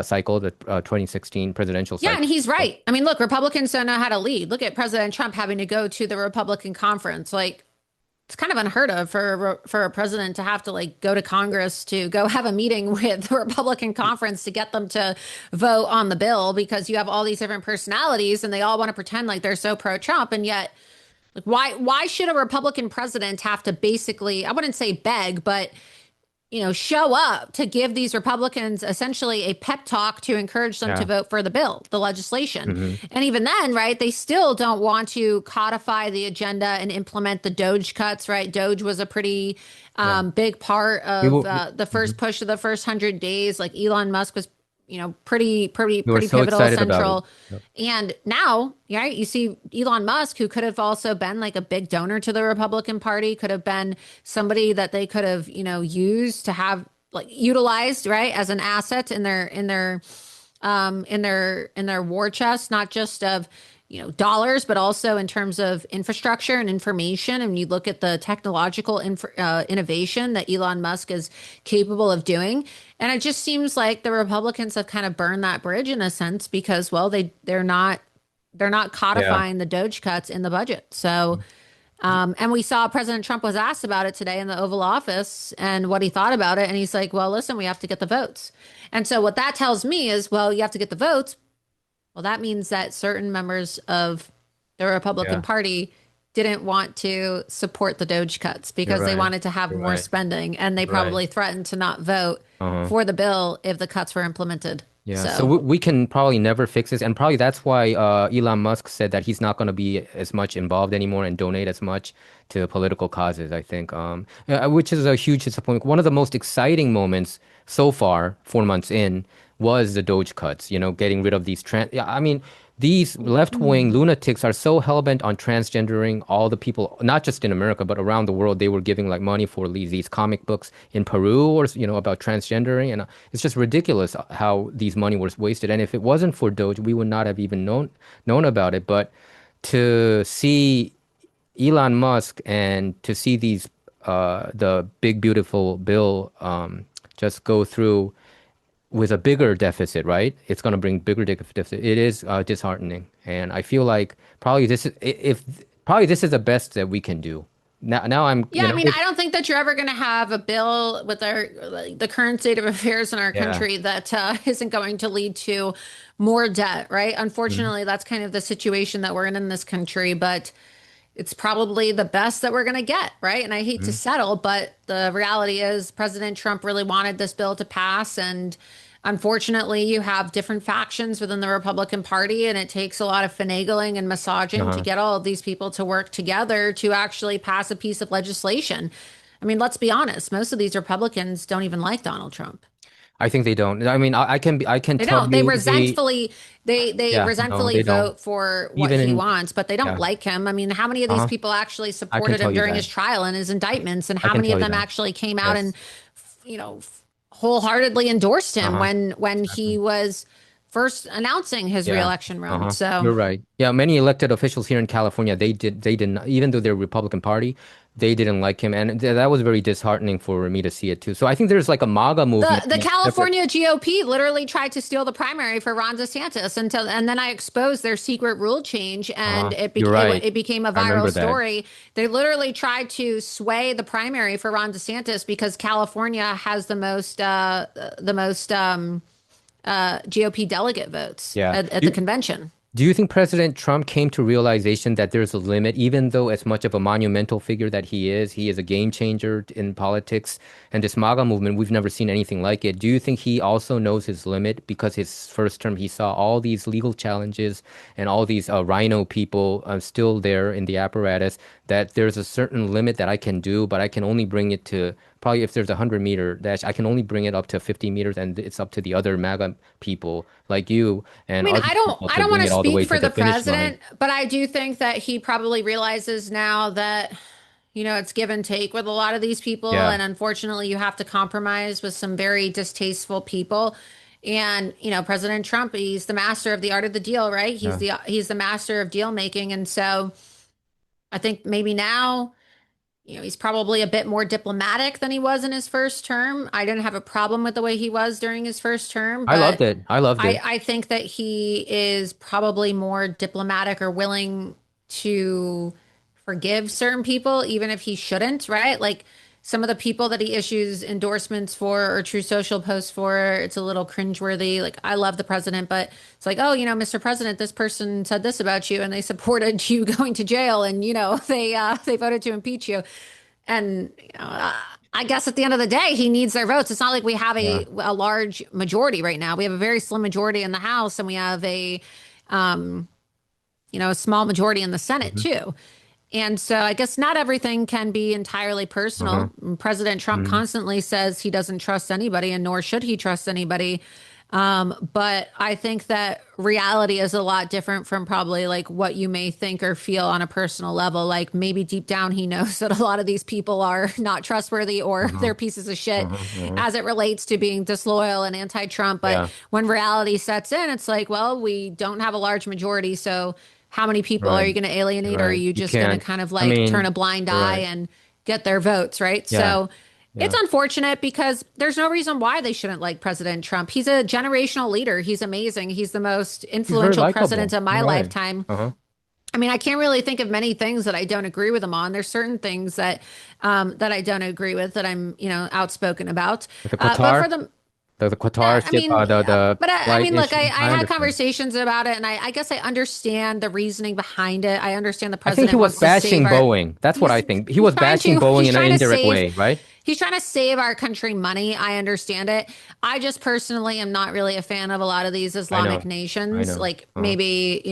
cycle, the 2016 presidential Yeah, and cycle. he's right. I mean, look, Republicans don't know how to lead. Look at President Trump having to go to the Republican conference. Like, it's kind of unheard of for a president to have to like go to Congress to go have a meeting with the Republican conference to get them to vote on the bill because you have all these different personalities and they all want to pretend like they're so pro-Trump and yet like why should a Republican president have to basically I wouldn't say beg but show up to give these Republicans essentially a pep talk to encourage them to Yeah. vote for the bill, the legislation. Hmm. And even then, right, they still don't want to codify the agenda and implement the Doge cuts, right? Doge was a pretty Yeah. big part We of will, the first mhm. push of the first 100 days. Like Elon Musk was, pretty, pretty, We were pretty so pivotal, excited about it. central. Yep. And now, right, you see Elon Musk, who could have also been like a big donor to the Republican Party, could have been somebody that they could have, used to have like utilized, right, as an asset in their war chest, not just of dollars, but also in terms of infrastructure and information. And you look at the technological innovation that Elon Musk is capable of doing, and it just seems like the Republicans have kind of burned that bridge in a sense because, well, they're not Yeah. codifying the Doge cuts in the budget. So. And we saw President Trump was asked about it today in the Oval Office and what he thought about it. And he's like, well, listen, we have to get the votes. And so what that tells me is, well, you have to get the votes. Well, that means that certain members of the Republican Yeah. Party didn't want to support the Doge cuts You're because they right. wanted to have You're more right. spending. And they You're right. probably threatened to not vote Uh-huh. for the bill if the cuts were implemented. Yeah, so So. we can probably never fix this, and probably that's why Elon Musk said that he's not going to be as much involved anymore and donate as much to political causes, I think, which is a huge disappointment. One of the most exciting moments so far, 4 months in, was the Doge cuts, getting rid of these yeah, I mean, these left-wing lunatics are so hell-bent on transgendering all the people, not just in America, but around the world. They were giving like money for these comic books in Peru or, about transgendering. And it's just ridiculous how these money was wasted. And if it wasn't for Doge, we would not have even known about it. But to see Elon Musk and to see the big, beautiful bill just go through with a bigger deficit, right? It's going to bring bigger deficit. It is disheartening, and I feel like probably this is if probably this is the best that we can do. Now I'm, Yeah, I mean, I don't think that you're ever going to have a bill with the current state of affairs in our yeah. country that isn't going to lead to more debt, right? Mhm. Unfortunately, that's kind of the situation that we're in this country, but it's probably the best that we're going to get, right? And I hate to Mhm. settle, but the reality is President Trump really wanted this bill to pass. And unfortunately, you have different factions within the Republican Party, and it takes a lot of finagling and massaging to Uh-huh. get all of these people to work together to actually pass a piece of legislation. I mean, let's be honest, most of these Republicans don't even like Donald Trump. I think they don't. I mean, I can They tell don't. They you resentfully they yeah, no, resentfully they don't. vote for what Even he in wants, but they don't yeah, like him. I mean, how many of these uh-huh. people actually I can supported tell him you during that. his trial and his indictments, and I how can many tell of you them that. actually came out and Yes. wholeheartedly endorsed him Uh-huh. when he Exactly. was first announcing his Yeah. reelection run. Uh-huh. So You're right. Yeah, many elected officials here in California, they didn't, even though they're Republican Party, they didn't like him. And that was very disheartening for me to see it too. So I think there's like a MAGA the movement. the California GOP literally tried to steal the primary for Ron DeSantis and then I exposed their secret rule change and Uh-huh. You're right. it became a I viral remember that. story. They literally tried to sway the primary for Ron DeSantis because California has the most GOP delegate votes Yeah. at the convention. Do you think President Trump came to realization that there's a limit, even though as much of a monumental figure that he is a game changer in politics, and this MAGA movement, we've never seen anything like it. Do you think he also knows his limit because his first term, he saw all these legal challenges and all these rhino people still there in the apparatus, that there's a certain limit that I can do, but I can only bring it to probably if there's a 100-meter dash, I can only bring it up to 50 meters, and it's up to the other MAGA people like you I and mean, other I don't people I to don't bring want it to all the speak way to for the the finish line. president, but I do think that he probably realizes now that it's give and take with a lot of these people. Yeah. And unfortunately, you have to compromise with some very distasteful people. And, President Trump, he's the master of the art of the deal, right? Yeah. He's the master of deal making. And so I think maybe now, he's probably a bit more diplomatic than he was in his first term. I didn't have a problem with the way he was during his first term, I loved but it. I loved it. I think that he is probably more diplomatic or willing to forgive certain people, even if he shouldn't, right? Like some of the people that he issues endorsements for or true social posts for, it's a little cringeworthy. Like I love the president, but it's like, oh, Mr. President, this person said this about you and they supported you going to jail and, they voted to impeach you. And, I guess at the end of the day, he needs their votes. It's not like we have Yeah. a large majority right now. We have a very slim majority in the House, and we have um, a small majority in the Senate Hmm. too. And so I guess not everything can be entirely Uh-huh. personal. President Trump Hmm. constantly says he doesn't trust anybody, and nor should he trust anybody. But I think that reality is a lot different from probably like what you may think or feel on a personal level. Like maybe deep down he knows that a lot of these people are not trustworthy or Uh-huh. they're pieces of shit Uh-huh. Uh-huh. as it relates to being disloyal and anti-Trump. But Yeah. when reality sets in, it's like, well, we don't have a large majority, so how many people are Right. you going to alienate, or are Right. you You just going to can't. kind of I like turn a mean, blind you're eye right. and get their votes, right? Yeah. So it's Yeah. unfortunate because there's no reason why they shouldn't like President Trump. He's a generational leader. He's amazing. He's the most He's very influential president likable. of my You're right. lifetime. Uh-huh. I mean, I can't really think of many things that I don't agree with him on. There's certain things that I don't agree with that I'm, outspoken about. The But Qatar, for the the Qatar I ship, mean, the but I flight mean, look, issue. I I had understand. conversations about it, and I guess I understand the reasoning behind it. I understand the I think he president was wants to save bashing our. Boeing. That's what I think. He He's was trying bashing to Boeing he's in an trying to indirect save way, right? he's trying to save our country money. I understand it. I just personally am not really a fan of a lot of these I Islamic know. I nations. know. Like Uh-huh. maybe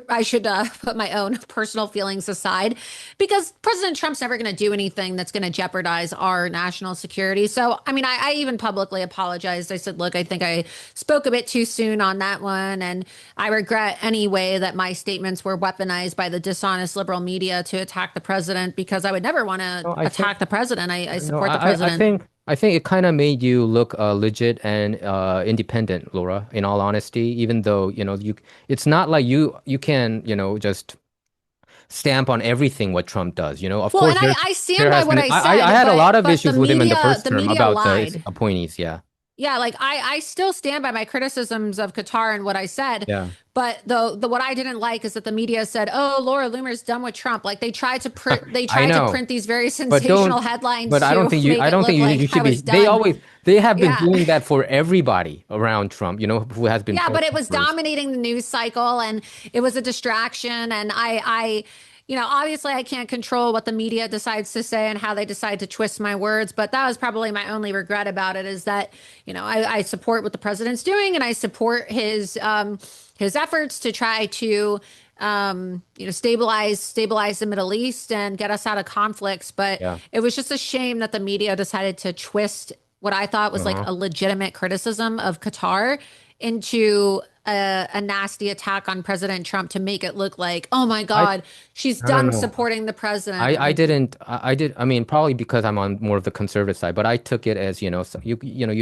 I should put my own personal feelings aside because President Trump's never going to do anything that's going to jeopardize our national security. So I mean, I even publicly apologized. I said, look, I think I spoke a bit too soon on that one, and I regret any way that my statements were weaponized by the dishonest liberal media to attack the president because I would never want to No, I think attack the president. I no, support the president. I think it kind of made you look legit and independent, Laura. In all honesty, even though it's not like you can just stamp on everything what Trump does. Of Well, course, and I there stand by has what been. I I said, had a lot of but issues with him in the first the term media about the lied. appointees. Yeah, Yeah, like I still stand by my criticisms of Qatar and what I said. yeah. But the what I didn't like is that the media said, "Oh, Laura Loomer's done with Trump." Like they I tried to know. print these very But sensational don't, headlines but I don't to think make I it don't think look you like I should be. was done. They have been Yeah. doing that for everybody around Trump, who has been Yeah, press but it was conference. dominating the news cycle and it was a distraction. And obviously I can't control what the media decides to say and how they decide to twist my words. But that was probably my only regret about it is that, I support what the president's doing and I support his efforts to try to, stabilize the Middle East and get us out of conflicts. But Yeah. it was just a shame that the media decided to twist what I thought was like Uh-huh. a legitimate criticism of Qatar into a nasty attack on President Trump to make it look like, oh my I God, she's no, no, done no. supporting the president. I Like, didn't. I did. I mean, probably because I'm on more of the conservative side, but I took it as you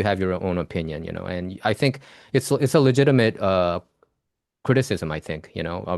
have your own opinion, and I think it's a legitimate criticism. I think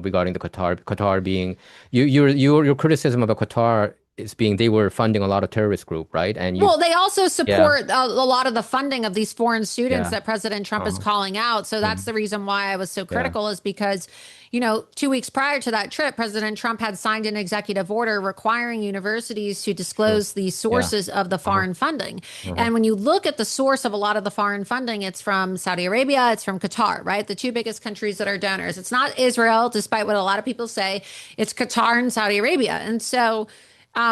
regarding the Qatar being your criticism about Qatar is being they were funding a lot of terrorist group, right? And you well, they also yeah support a lot of the funding of these foreign students yeah that President Trump is uh calling out. So that's mhm, the reason why I was so yeah critical is because, 2 weeks prior to that trip, President Trump had signed an executive order requiring universities to sure disclose the yeah sources of the uh-huh, foreign funding. uh-huh, And when you look at the source of a lot of the foreign funding, it's from Saudi Arabia, it's from Qatar, right? The two biggest countries that are donors. It's not Israel, despite what a lot of people say. It's Qatar and Saudi Arabia. And so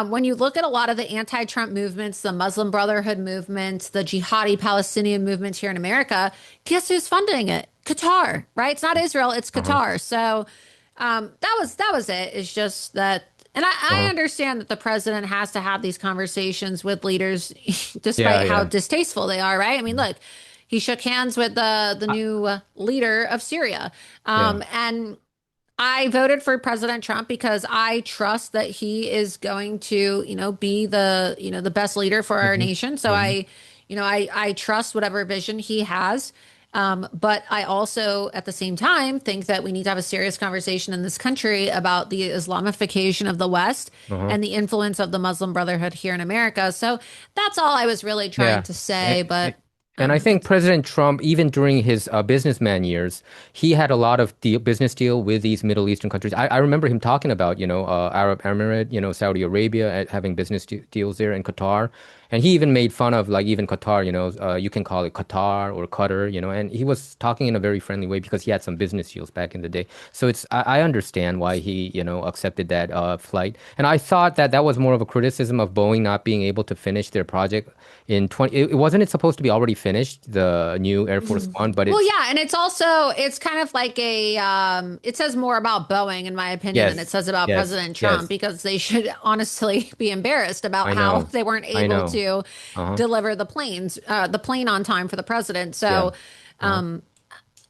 when you look at a lot of the anti-Trump movements, the Muslim Brotherhood movements, the jihadi Palestinian movements here in America, guess who's funding it? Qatar, right? It's not Israel, it's uh-huh, Qatar. So that was it. It's just that, and I uh-huh. understand that the president has to have these conversations with leaders, Yeah, despite how yeah. distasteful they are, right? I mean, look, he shook hands with the I- new leader of Syria, yeah and I voted for President Trump because I trust that he is going to, be the best leader for our hmm nation. So hmm I trust whatever vision he has. But I also, at the same time, think that we need to have a serious conversation in this country about the Islamification of the West uh-huh. and the influence of the Muslim Brotherhood here in America. So that's all I was really trying Yeah. to And, say. But and I think that's President Trump, even during his businessman years, he had a lot of business deal with these Middle Eastern countries. I remember him talking about, Arab Emirate, Saudi Arabia, having business deals there in Qatar. And he even made fun of like even Qatar, you can call it Qatar or Qatar, and he was talking in a very friendly way because he had some business deals back in the day. So I understand why he, accepted that flight. And I thought that that was more of a criticism of Boeing not being able to finish their project in 20, wasn't it supposed to be already finished, the new Air Force One, but Well, it's, yeah, and it's kind of like it says more about Boeing, in my opinion, than it yes, says about yes, President Trump, yes, because they should honestly be embarrassed about I how know, they weren't I able know. to Uh-huh. deliver the plane on time for the president. Yeah. So, Uh-huh.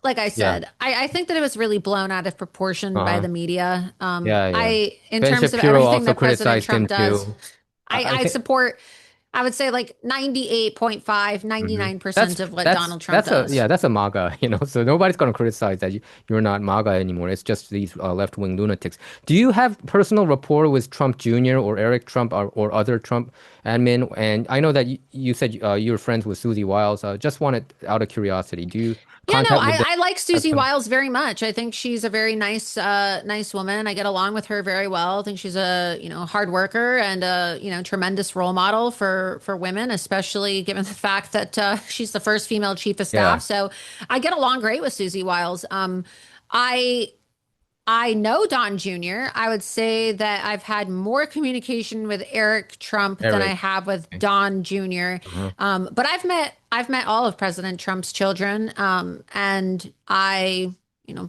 like I Yeah. said, I think that it was really blown out of proportion by Uh-huh. the media. Yeah, yeah. In Ben terms of Shapiro everything also that President criticized him Trump does, too. I I think support, I would say like 98.5, hmm 99% of what Donald Trump that's a does. yeah, that's a MAGA, so nobody's gonna criticize that you're not MAGA anymore. It's just these left-wing lunatics. Do you have personal rapport with Trump Jr. or Eric Trump or other Trump admin? And I know that you said you're friends with Susie Wiles. Just wanted out of curiosity, do you Yeah, no, contact with them? I like Have Susie some- Wiles very much. I think she's a very nice woman. I get along with her very well. I think she's a, hard worker and a, tremendous role model for women, especially given the fact that she's the first female chief of staff. Yeah, So I get along great with Susie Wiles. I I know Don Jr. I would say that I've had more communication with Eric Trump than I Eric. have with Okay. Don Jr. Uh-huh. But I've met all of President Trump's children, and I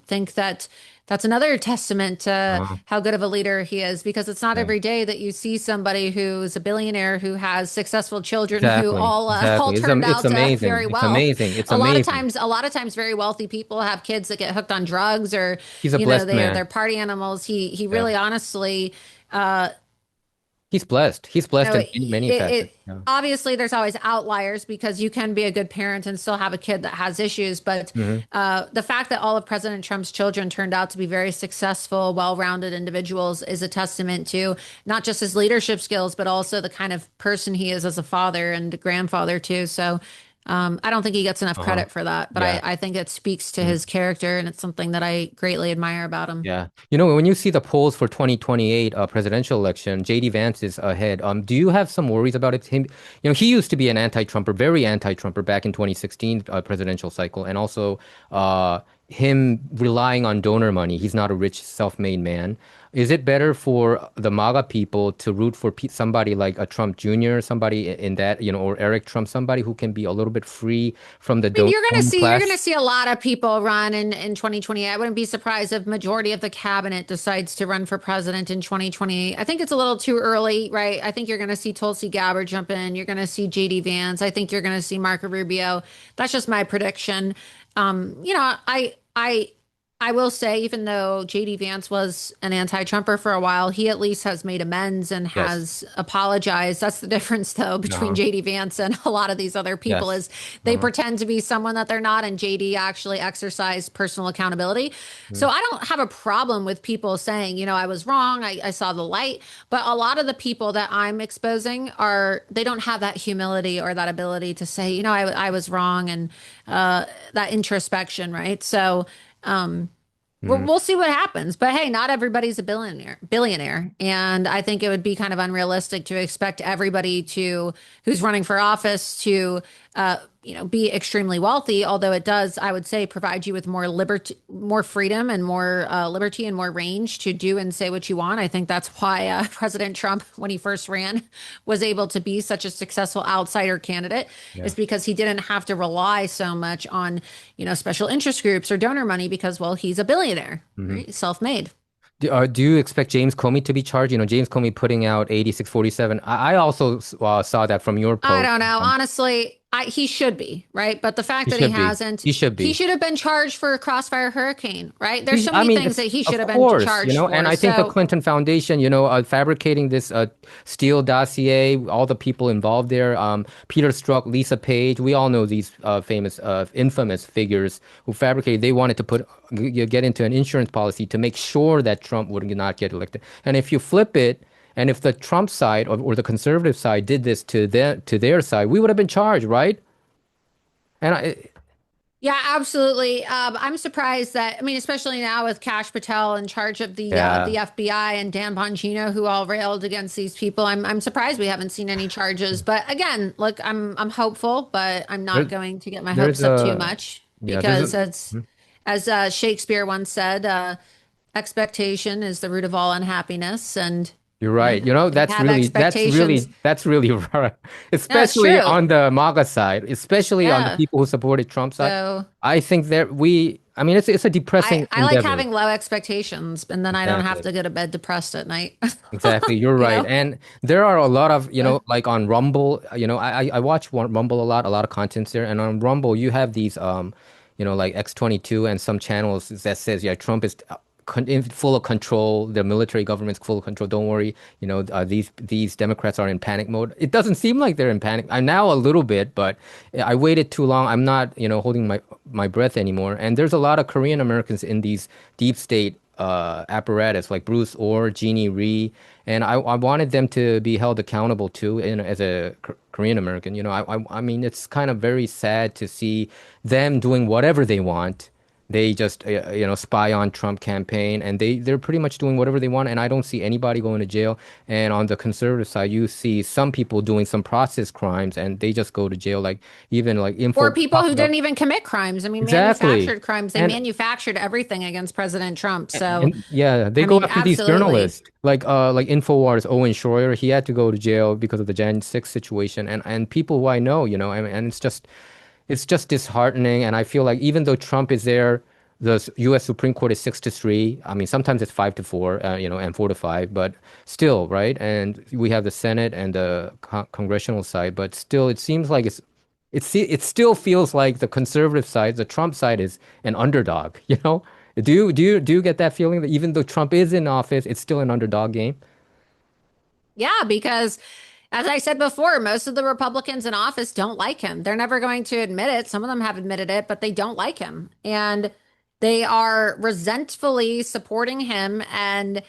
think that that's another testament to Uh-huh. how good of a leader he is, because it's not Yeah. every day that you see somebody who's a billionaire who has successful children who Exactly. all Exactly. turned It's out amazing. very It's well. amazing. It's amazing. A lot of times, very wealthy people have kids that get hooked on drugs, or He's a blessed they're man. party animals. He Yeah. really honestly, uh, He's blessed. He's blessed in many facets. it Yeah. obviously there's always outliers, because you can be a good parent and still have a kid that has issues. But Hmm. the fact that all of President Trump's children turned out to be very successful, well-rounded individuals is a testament to not just his leadership skills, but also the kind of person he is as a father and grandfather too. So I don't think he gets enough Uh-huh. credit for that, but Yeah. I think it speaks to Mhm. his character, and it's something that I greatly admire about him. Yeah. When you see the polls for 2028 presidential election, JD Vance is ahead. Do you have some worries about it? He used to be an anti-Trumper, very anti-Trumper back in 2016 presidential cycle, and also him relying on donor money. He's not a rich, self-made man. Is it better for the MAGA people to root for somebody like a Trump Jr., somebody in that, or Eric Trump, somebody who can be a little bit free from the I mean, donor you're gonna class? see a lot of people run in 2028. I wouldn't be surprised if majority of the cabinet decides to run for president in 2028. I think it's a little too early, right? I think you're gonna see Tulsi Gabbard jump in. You're gonna see JD Vance. I think you're gonna see Marco Rubio. That's just my prediction. I I will say, even though JD Vance was an anti-Trumper for a while, he at least has made amends and Yes. has apologized. That's the difference, though, between Uh-huh. JD Vance and a lot of these other people, Yes. is they Uh-huh. pretend to be someone that they're not, and JD actually exercised personal accountability. So I don't have a problem with people saying, I was wrong, I saw the light. But a lot of the people that I'm exposing they don't have that humility or that ability to say, I was wrong, and that introspection, right? So, Mhm. we'll see what happens. But hey, not everybody's a billionaire. And I think it would be kind of unrealistic to expect everybody who's running for office to, be extremely wealthy. Although it does, I would say, provide you with more liberty, more freedom, and more liberty and more range to do and say what you want. I think that's why President Trump, when he first ran, was able to be such a successful outsider candidate, Yeah. is because he didn't have to rely so much on, special interest groups or donor money, because, well, he's a billionaire, Mhm. right? Self-made. Do you expect James Comey to be charged? James Comey putting out 8647. I also saw that from your I post. don't know. Honestly, he should be, right? But the fact He that he should be. hasn't, He should he be. should have been charged for Crossfire Hurricane, right? There's so I many mean, things that he should of have been course, charged and for. I think the So, Clinton Foundation, fabricating this Steele dossier, all the people involved there, Peter Strzok, Lisa Page, we all know these famous, infamous figures who fabricated. They wanted to get into an insurance policy to make sure that Trump would not get elected. And if you flip it, and if the Trump side or the conservative side did this to their side, we would have been charged, right? And Yeah, absolutely. I'm surprised that, I mean, especially now with Kash Patel in charge of Yeah. the FBI and Dan Bongino, who all railed against these people. I'm surprised we haven't seen any charges. But again, look, I'm hopeful, but I'm not There, going to get my there's hopes up too a, much yeah, there's because a, as Shakespeare once said, expectation is the root of all unhappiness, and you're you know, right. You know, we have expectations. that's really right. No, it's Especially true. on the MAGA side, especially on the Yeah. people who supported Trump side. So. I think I mean, it's a depressing I like endeavor. having low expectations, and then I don't have Exactly. to go to bed depressed at night. Exactly. You're You right. know? And there are a lot of, Uh, like on Rumble, I watch Rumble a lot of contents there. And on Rumble, you have these, like X22 and some channels that says, yeah, Trump is in full of control. The military government's full of control. Don't worry. These Democrats are in panic mode. It doesn't seem like they're in panic. I'm now a little bit, but I waited too long. I'm not, holding my breath anymore. And there's a lot of Korean Americans in these deep state apparatus like Bruce Orr, Jeannie Rhee, and I wanted them to be held accountable too. As a Korean American, I mean, it's kind of very sad to see them doing whatever they want. They just spy on Trump campaign, and they're pretty much doing whatever they want. And I don't see anybody going to jail. And on the conservative side, you see some people doing some process crimes, and they just go to jail. Like even like or info people who popping up. didn't even commit crimes. I mean, Exactly. manufactured crimes. They And manufactured everything against President Trump. So, And yeah, they I go mean, after these absolutely. journalists, like Infowars, Owen Schroyer. He had to go to jail because of the Jan 6 situation, and people who I know, and it's just disheartening. And I feel like even though Trump is there, the U.S. Supreme Court is 6-3. I mean, sometimes it's 5-4, and 4-5, but still, right? And we have the Senate and the congressional side, but still, it seems like it still feels like the conservative side, the Trump side, is an underdog, you know? Do you get that feeling that even though Trump is in office, it's still an underdog game? Yeah, because as I said before, most of the Republicans in office don't like him. They're never going to admit it. Some of them have admitted it, but they don't like him. And they are resentfully supporting him and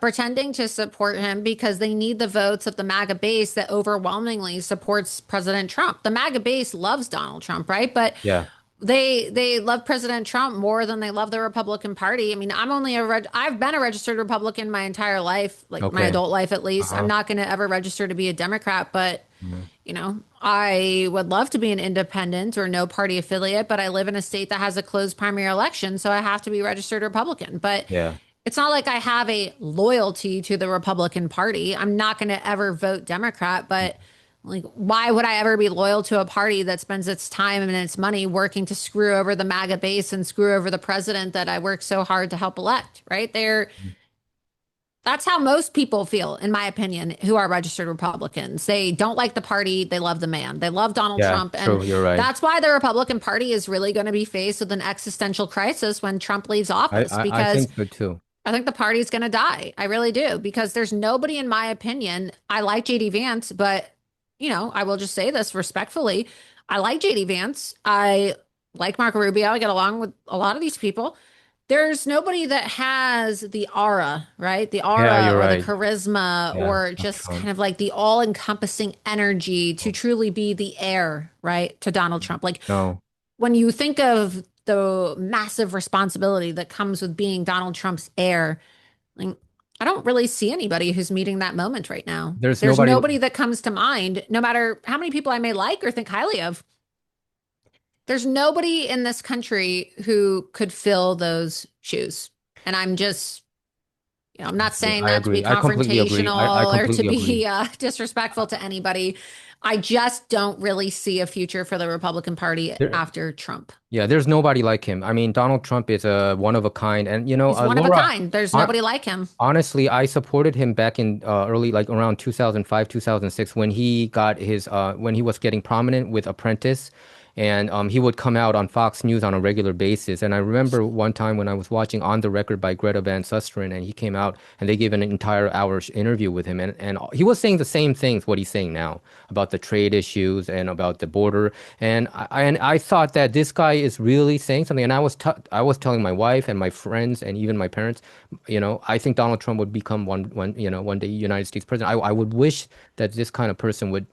pretending to support him because they need the votes of the MAGA base that overwhelmingly supports President Trump. The MAGA base loves Donald Trump, right? But Yeah. they love President Trump more than they love the Republican Party. I mean, I've been a registered Republican my entire life, like my Okay. adult life at least. I'm Uh-huh. not going to ever register to be a Democrat, but I would love to be an independent or no party affiliate, but I live in a state that has a closed primary election, so I have to be registered Republican. But Yeah. it's not like I have a loyalty to the Republican Party. I'm not going to ever vote Democrat, but like, why would I ever be loyal to a party that spends its time and its money working to screw over the MAGA base and screw over the president that I work so hard to help elect, right? That's how most people feel, in my opinion, who are registered Republicans. They don't like the party, they love the man. They love Donald Yeah, Trump. And true. You're right. that's why the Republican Party is really going to be faced with an existential crisis when Trump leaves I, office, I, I because think so too. I think the party's going to die. I really do, because there's nobody, in my opinion. I like JD Vance, but I will just say this respectfully. I like JD Vance. I like Marco Rubio. I get along with a lot of these people. There's nobody that has the aura, right? The Yeah, aura you're or the right. charisma Yeah, or of just kind Trump. of like the all-encompassing energy to truly be the heir, right, to Donald Trump. Like No, when you think of the massive responsibility that comes with being Donald Trump's heir, like I don't really see anybody who's meeting that moment right now. there's There's nobody. nobody that comes to mind, no matter how many people I may like or think highly of. There's nobody in this country who could fill those shoes. And I'm not saying I that to be agree. I completely agree. I confrontational or to completely agree. be disrespectful to anybody. I just don't really see a future for the Republican Party There, after Trump. yeah, there's nobody like him. I mean, Donald Trump is a one of a kind, and He's one of a Laura. kind. There's hon- nobody like him. Honestly, I supported him back in early, like around 2005, 2006, when when he was getting prominent with Apprentice, and he would come out on Fox News on a regular basis. And I remember one time when I was watching On the Record by Greta Van Susteren, and he came out and they gave an entire hour interview with him, and he was saying the same things what he's saying now about the trade issues and about the border. And I thought that this guy is really saying something. And I was telling my wife and my friends and even my parents, I think Donald Trump would become one day United States president. I would wish that this kind of person would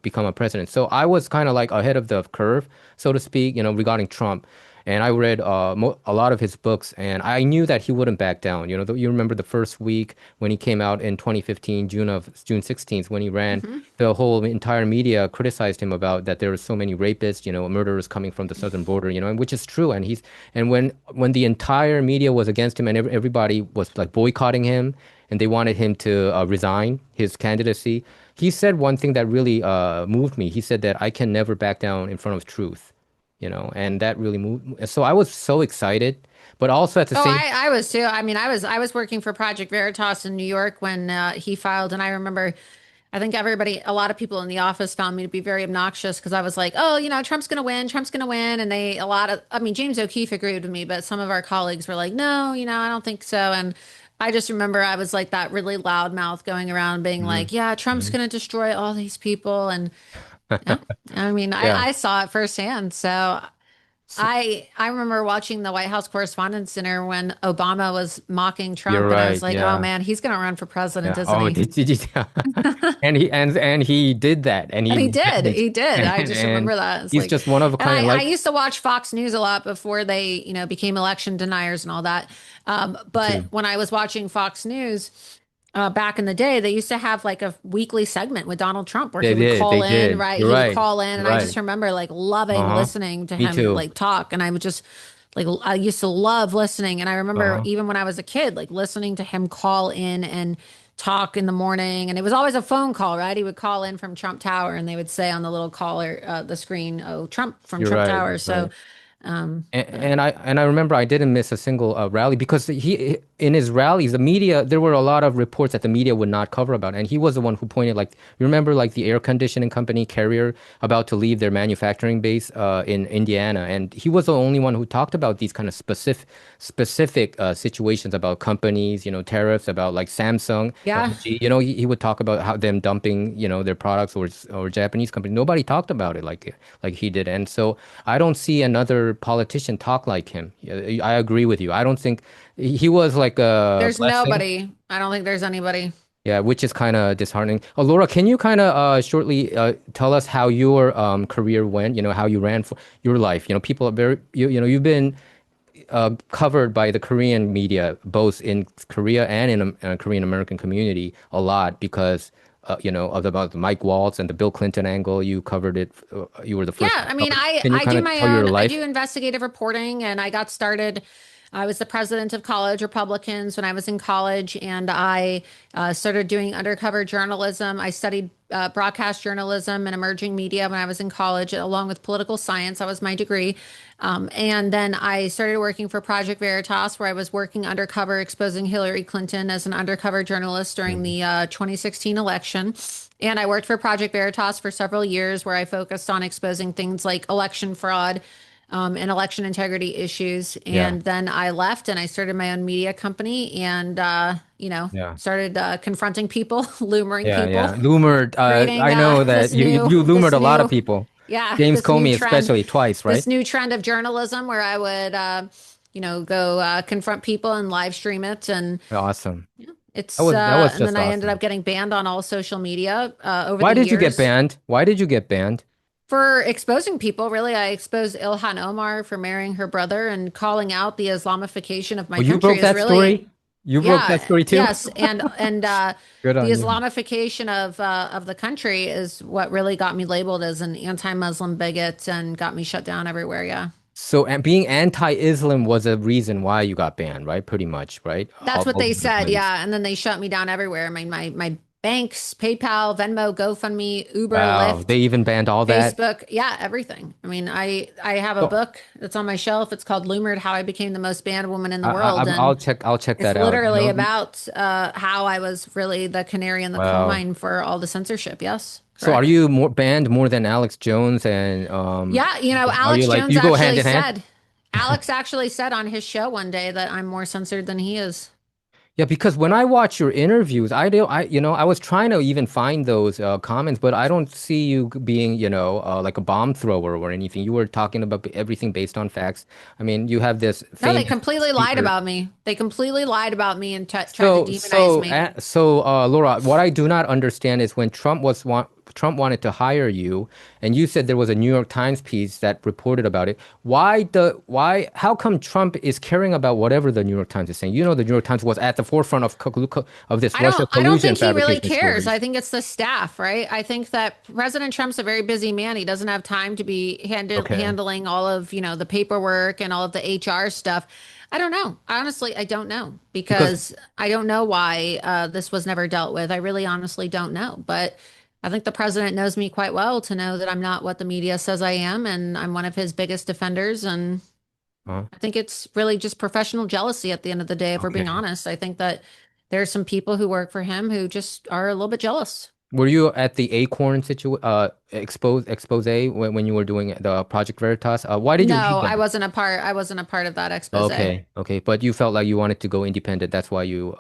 become a president. So I was kind of like ahead of the curve, so to speak, regarding Trump. And I read a lot of his books, and I knew that he wouldn't back down. You remember the first week when he came out in 2015, June 16th, when he ran, the whole entire media criticized him about that there were so many rapists, murderers coming from the southern border, and which is true. And when the entire media was against him and everybody was like boycotting him, and they wanted him to resign his candidacy, he said one thing that really moved me. He said that I can never back down in front of truth. And that really moved. So I was so excited, but also at the Oh, same. I was too. I mean, I was working for Project Veritas in New York when he filed, and I remember, I think a lot of people in the office found me to be very obnoxious because I was like, oh, Trump's going to win, Trump's going to win, and I mean, James O'Keefe agreed with me, but some of our colleagues were like, no, I don't think so, and I just remember I was like that really loud mouth going around being Mhm, like, yeah, Trump's mhm. going to destroy all these people, and yeah, I mean, Yeah, I saw it firsthand, so. so, I remember watching the White House Correspondents' Dinner when Obama was mocking you're Trump, and I was right. like, "Oh Yeah, man, he's going to run for president, yeah. isn't Oh, he?" did you? And he did that, and And he he did. managed, He did. I just and remember that. It's he's like, just one of a and kind. I Like, used to watch Fox News a lot before they, became election deniers and all that. But too. when I was watching Fox News back in the day, they used to have like a weekly segment with Donald Trump where he They would did. call They in, did. right? You're He would right. call in, You're and I just right. remember like loving Uh-huh. listening to Me him too. like talk, and I would just like I used to love listening, and I remember Uh-huh. even when I was a kid, like listening to him call in and talk in the morning, and it was always a phone call, right? He would call in from Trump Tower, and they would say on the little caller, the screen, "Oh, Trump from You're Trump right. Tower." So, Right. yeah. And I remember I didn't miss a single rally because he in his rallies the media there were a lot of reports that the media would not cover about, and he was the one who pointed, like, you remember, like the air conditioning company Carrier about to leave their manufacturing base in Indiana, and he was the only one who talked about these kind of specific situations about companies, tariffs, about like Samsung, Yeah. LG. He would talk about how them dumping, their products, or Japanese company. Nobody talked about it like he did, and so I don't see another politician talk like him. Yeah, I agree with you. I don't think he was like a There's blessing. nobody. I don't think there's anybody. Yeah, which is kind of disheartening. Laura, can you kind of shortly tell us how your career went? How you ran for your life. People are very, you've been covered by the Korean media, both in Korea and in a Korean American community a lot because, about the Mike Waltz and the Bill Clinton angle. You covered it. You were the Yeah, first one I to mean, cover it. I Can you I kind do of my tell your own. I do life? investigative reporting, and I got started. I was the president of College Republicans when I was in college, and I started doing undercover journalism. I studied broadcast journalism and emerging media when I was in college, along with political science. That was my degree. And then I started working for Project Veritas, where I was working undercover, exposing Hillary Clinton as an undercover journalist during Mhm. the 2016 election. And I worked for Project Veritas for several years, where I focused on exposing things like election fraud and election integrity issues. Yeah. And then I left and I started my own media company and, Yeah. started confronting people, lumering Yeah, people, yeah. Loomer, creating I know that you loomered a lot of people. James this new Comey trend, especially twice, right? this new trend of journalism where I would, go confront people and live stream it. And Awesome. it's, That was and then just I ended up awesome. getting banned on all social media over Why the did you get years. banned? Why did you get banned? For exposing people, really, I exposed Ilhan Omar for marrying her brother and calling out the Islamification of Oh, my you country broke is that really, story? You broke that yeah, story too? yes, and Good the on you. Islamification of the country is what really got me labeled as an anti-Muslim bigot and got me shut down everywhere. Yeah. So, and being anti-Islam was a reason why you got banned, right? Pretty much, right? That's what All they over the said, place. yeah. And then they shut me down everywhere. My banks, PayPal, Venmo, GoFundMe, Uber, Wow. Lyft, They even banned all that? Facebook, yeah, everything. I mean, I have a So, book that's on my shelf. It's called Loomered: How I Became the Most Banned Woman in the I, I, World, I'm- and I'll check it's that out. literally about how I was really the canary in the coal Wow. mine for all the censorship. Yes, So are correct. you banned more than Alex Jones and Yeah, are you Alex like Jones you go hand actually in hand? said, Alex actually said on his show one day that I'm more censored than he is. Yeah, because when I watch your interviews, I was trying to even find those comments, but I don't see you being, like a bomb thrower or anything. You were talking about everything based on facts. I mean, you have this No, they famous completely lied speaker. about me. They completely lied about me and tried to demonize me. Laura, what I do not understand is when Trump wanted to hire you, and you said there was a New York Times piece that reported about it. How come Trump is caring about whatever the New York Times is saying? You know, the New York Times was at the forefront of this Russia I don't collusion think he really fabrication cares. stories. I think it's the staff, right? I think that President Trump's a very busy man. He doesn't have time to be Okay. handling all of, the paperwork and all of the HR stuff. I don't know. Honestly, I don't know Because because I don't know why this was never dealt with. I really honestly don't know. But I think the president knows me quite well to know that I'm not what the media says I am, and I'm one of his biggest defenders. And uh, I think it's really just professional jealousy at the end of the day, if we're being okay. honest. I think that there's some people who work for him who just are a little bit jealous. Were you at the Acorn expose when you were doing the Project Veritas? Why did you No, leave that? I wasn't a part of that expose. Okay. But you felt like you wanted to go independent. That's why you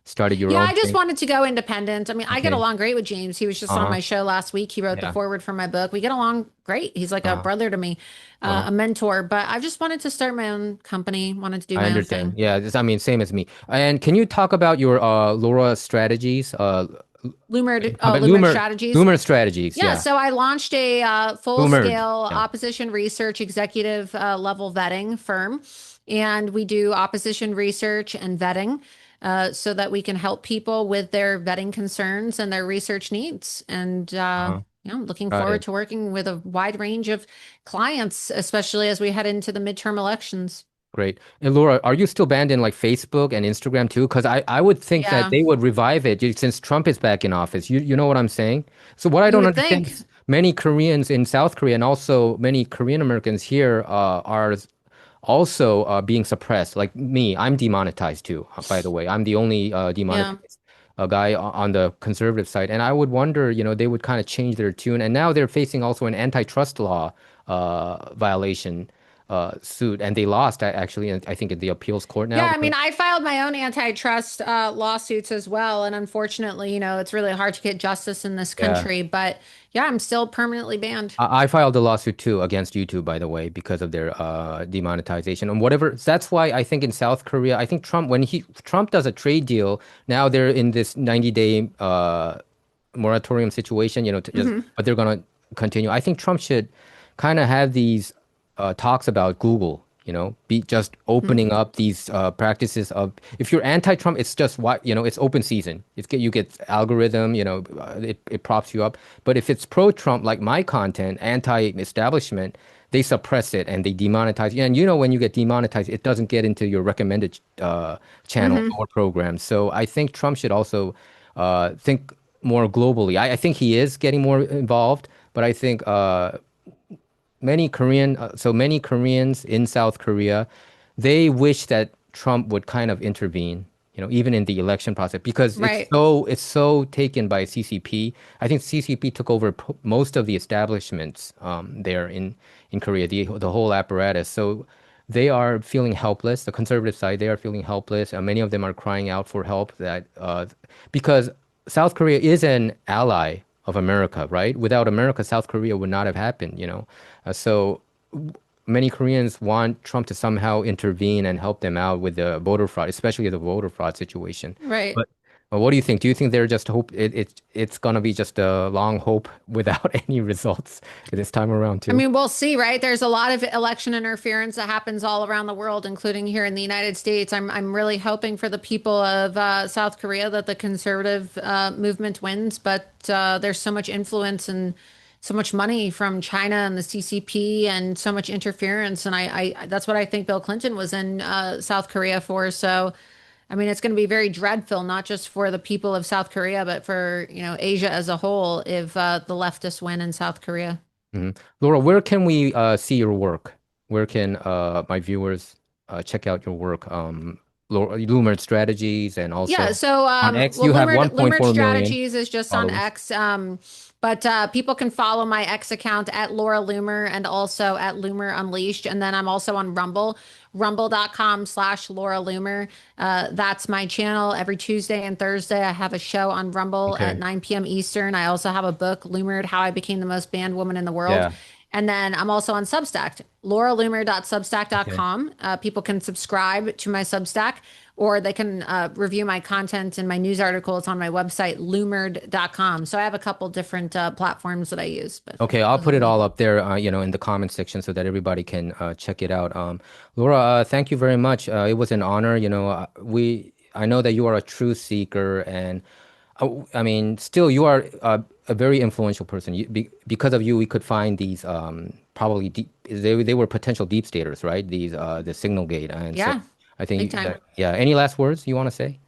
started your Yeah, own I just thing. wanted to go independent. I mean, I get Okay. along great with James. He was just on Uh-huh. my show last week. He wrote the Yeah. foreword for my book. We get along great. He's like a Uh-huh. brother to me, Uh-huh. a mentor. But I just wanted to start my own company, wanted to do I my own understand. thing. Yeah, I mean, same as me. And can you talk about your Laura strategies? About Loomer strategies. Loomer strategies. Yeah, Yeah. so I launched a Loomer. full-scale Yeah. opposition research executive level vetting firm, and we do opposition research and vetting so that we can help people with their vetting concerns and their research needs. And Uh-huh. I'm looking Got forward it. to working with a wide range of clients, especially as we head into the midterm elections. Great. And Laura, are you still banned in like Facebook and Instagram too? Because I would think that Yeah, they would revive it since Trump is back in office. You know what I'm saying? So what I you don't would understand think. is many Koreans in South Korea and also many Korean Americans here are also being suppressed. Like me, I'm demonetized too, by the way. I'm the only Yeah. demonetized guy on the conservative side. And I would wonder, they would kind of change their tune. And now they're facing also an antitrust law violation suit. And they lost, actually, I think, in the appeals court Yeah, now. I mean, I filed my own antitrust lawsuits as well, and unfortunately, it's really hard to get justice in this Yeah. country. But yeah, I'm still permanently banned. I filed a lawsuit too against YouTube, by the way, because of their demonetization and whatever. That's why I think in South Korea, I think Trump does a trade deal, now they're in this 90-day moratorium situation, Hmm. but they're gonna continue. I think Trump should kind of have these talks about Google, be just opening up these practices of if you're anti-Trump, it's just what it's open season. You get algorithm, it props you up. But if it's pro-Trump, like my content, anti-establishment, they suppress it and they demonetize. And when you get demonetized, it doesn't get into your recommended channel Hmm. or programs. So I think Trump should also think more globally. I think he is getting more involved, but I think many Koreans in South Korea, they wish that Trump would kind of intervene, even in the election process because Right. it's so taken by CCP. I think CCP took over most of the establishments there in Korea, the whole apparatus. So they are feeling helpless. The conservative side, they are feeling helpless. Many of them are crying out for help because South Korea is an ally of America, right? Without America, South Korea would not have happened. So many Koreans want Trump to somehow intervene and help them out with the voter fraud, especially the voter fraud situation. Right. But what do you think? Do you think they're just hope it's gonna be just a long hope without any results this time around I too? mean, we'll see, right? There's a lot of election interference that happens all around the world, including here in the United States. I'm really hoping for the people of South Korea that the conservative movement wins, but there's so much influence and so much money from China and the CCP and so much interference, and I that's what I think Bill Clinton was in South Korea for. So, I mean, it's going to be very dreadful, not just for the people of South Korea, but for Asia as a whole if the leftists win in South Korea. Mhm. Laura, where can we see your work? Where can my viewers check out your work? Loomer strategies and Yeah, also so on X, well, you have Lumered 1.4 million Strategies is just on followers. X, but people can follow my X account at Laura Loomer and also at Loomer Unleashed, and then I'm also on Rumble, rumble.com/Laura Loomer. That's my channel. Every Tuesday and Thursday, I have a show on Rumble at Okay. 9 p.m. Eastern. I also have a book, Loomered: How I Became the Most Banned Woman in the World. Yeah. And then I'm also on Substack, Okay. lauraloomer.substack.com. People can subscribe to my Substack, or they can review my content and my news articles on my website, loomered.com. So I have a couple different platforms that I use, but Okay, I'll those are put the it main all ones. up there, in the comment section so that everybody can check it out. Laura, thank you very much. It was an honor. I know that you are a truth seeker, and I mean, still, you are a very influential person. Because of you, we could find these probably they were potential deep staters, right? These the Signal Gate, and so Yeah, I big think time. that yeah. Any last words you want to say?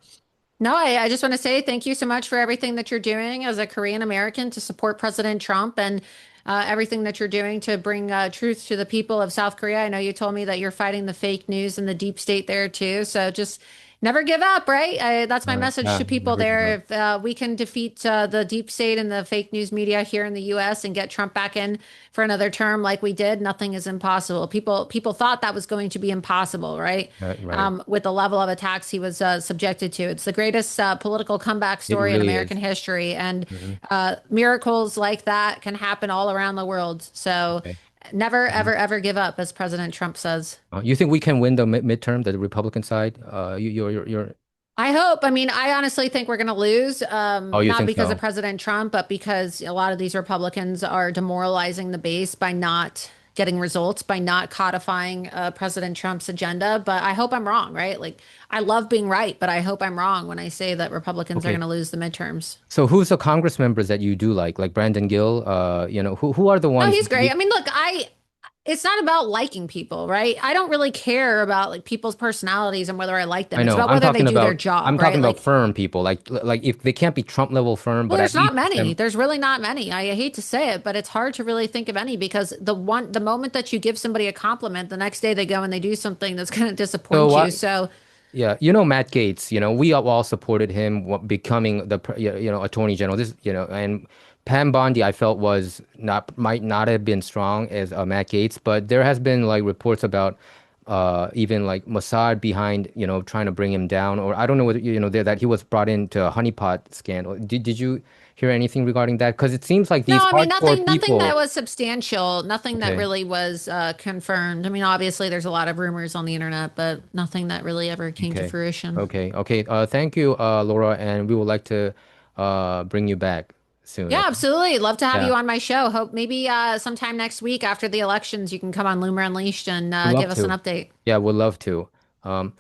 No, I just want to say thank you so much for everything that you're doing as a Korean American to support President Trump and everything that you're doing to bring truth to the people of South Korea. I know you told me that you're fighting the fake news and the deep state there too. So just never give up, right? That's my message Yeah, to people never give there. up. If we can defeat the deep state and the fake news media here in the U.S. and get Trump back in for another term like we did, nothing is impossible. People thought that was going to be impossible, right? Right. With the level of attacks he was subjected to. It's the greatest political comeback It story in really American is. history. And Hmm. miracles like that can happen all around the world. So Okay. never, Mhm. ever, ever give up, as President Trump says. You think we can win the midterm, the Republican side? You're. I hope. I mean, I honestly think we're going to lose, Oh, you not think because of so? President Trump, but because a lot of these Republicans are demoralizing the base by not getting results, by not codifying President Trump's agenda. But I hope I'm wrong, right? Like, I love being right, but I hope I'm wrong when I say that Republicans are going Okay. to lose the midterms. So who's the Congress members that you do like Brandon Gill? Who are the No, ones he's that great. you? I mean, look, it's not about liking people, right? I don't really care about like people's personalities and whether I like I them. It's know. about whether they do their job, I'm talking right? about Like, firm people. Like if they can't be Trump level firm, well, but there's at not least many. them. There's really not many. I hate to say it, but it's hard to really think of any because the moment that you give somebody a compliment, the next day they go and they do something that's going to So disappoint you. what? So, Yeah, Matt Gates. We all supported him becoming the Attorney General. And Pam Bondi, I felt was not might not have been strong as Matt Gates, but there has been like reports about even like Mossad behind trying to bring him down, or I don't know whether that he was brought into a honeypot scandal. Did you hear anything regarding that? Because it seems like no, these I mean hardcore nothing that people. was substantial, nothing that Okay, really was confirmed. I mean, obviously there's a lot of rumors on the internet, but nothing that really ever came to okay, fruition. okay. Thank you, Laura, and we would like to bring you back soon. Yeah, Okay. absolutely. Love to have Yeah. you on my show. Hope maybe sometime next week after the elections, you can come on Loomer Unleashed and Would love give us an to. update. Yeah, would love to. Um,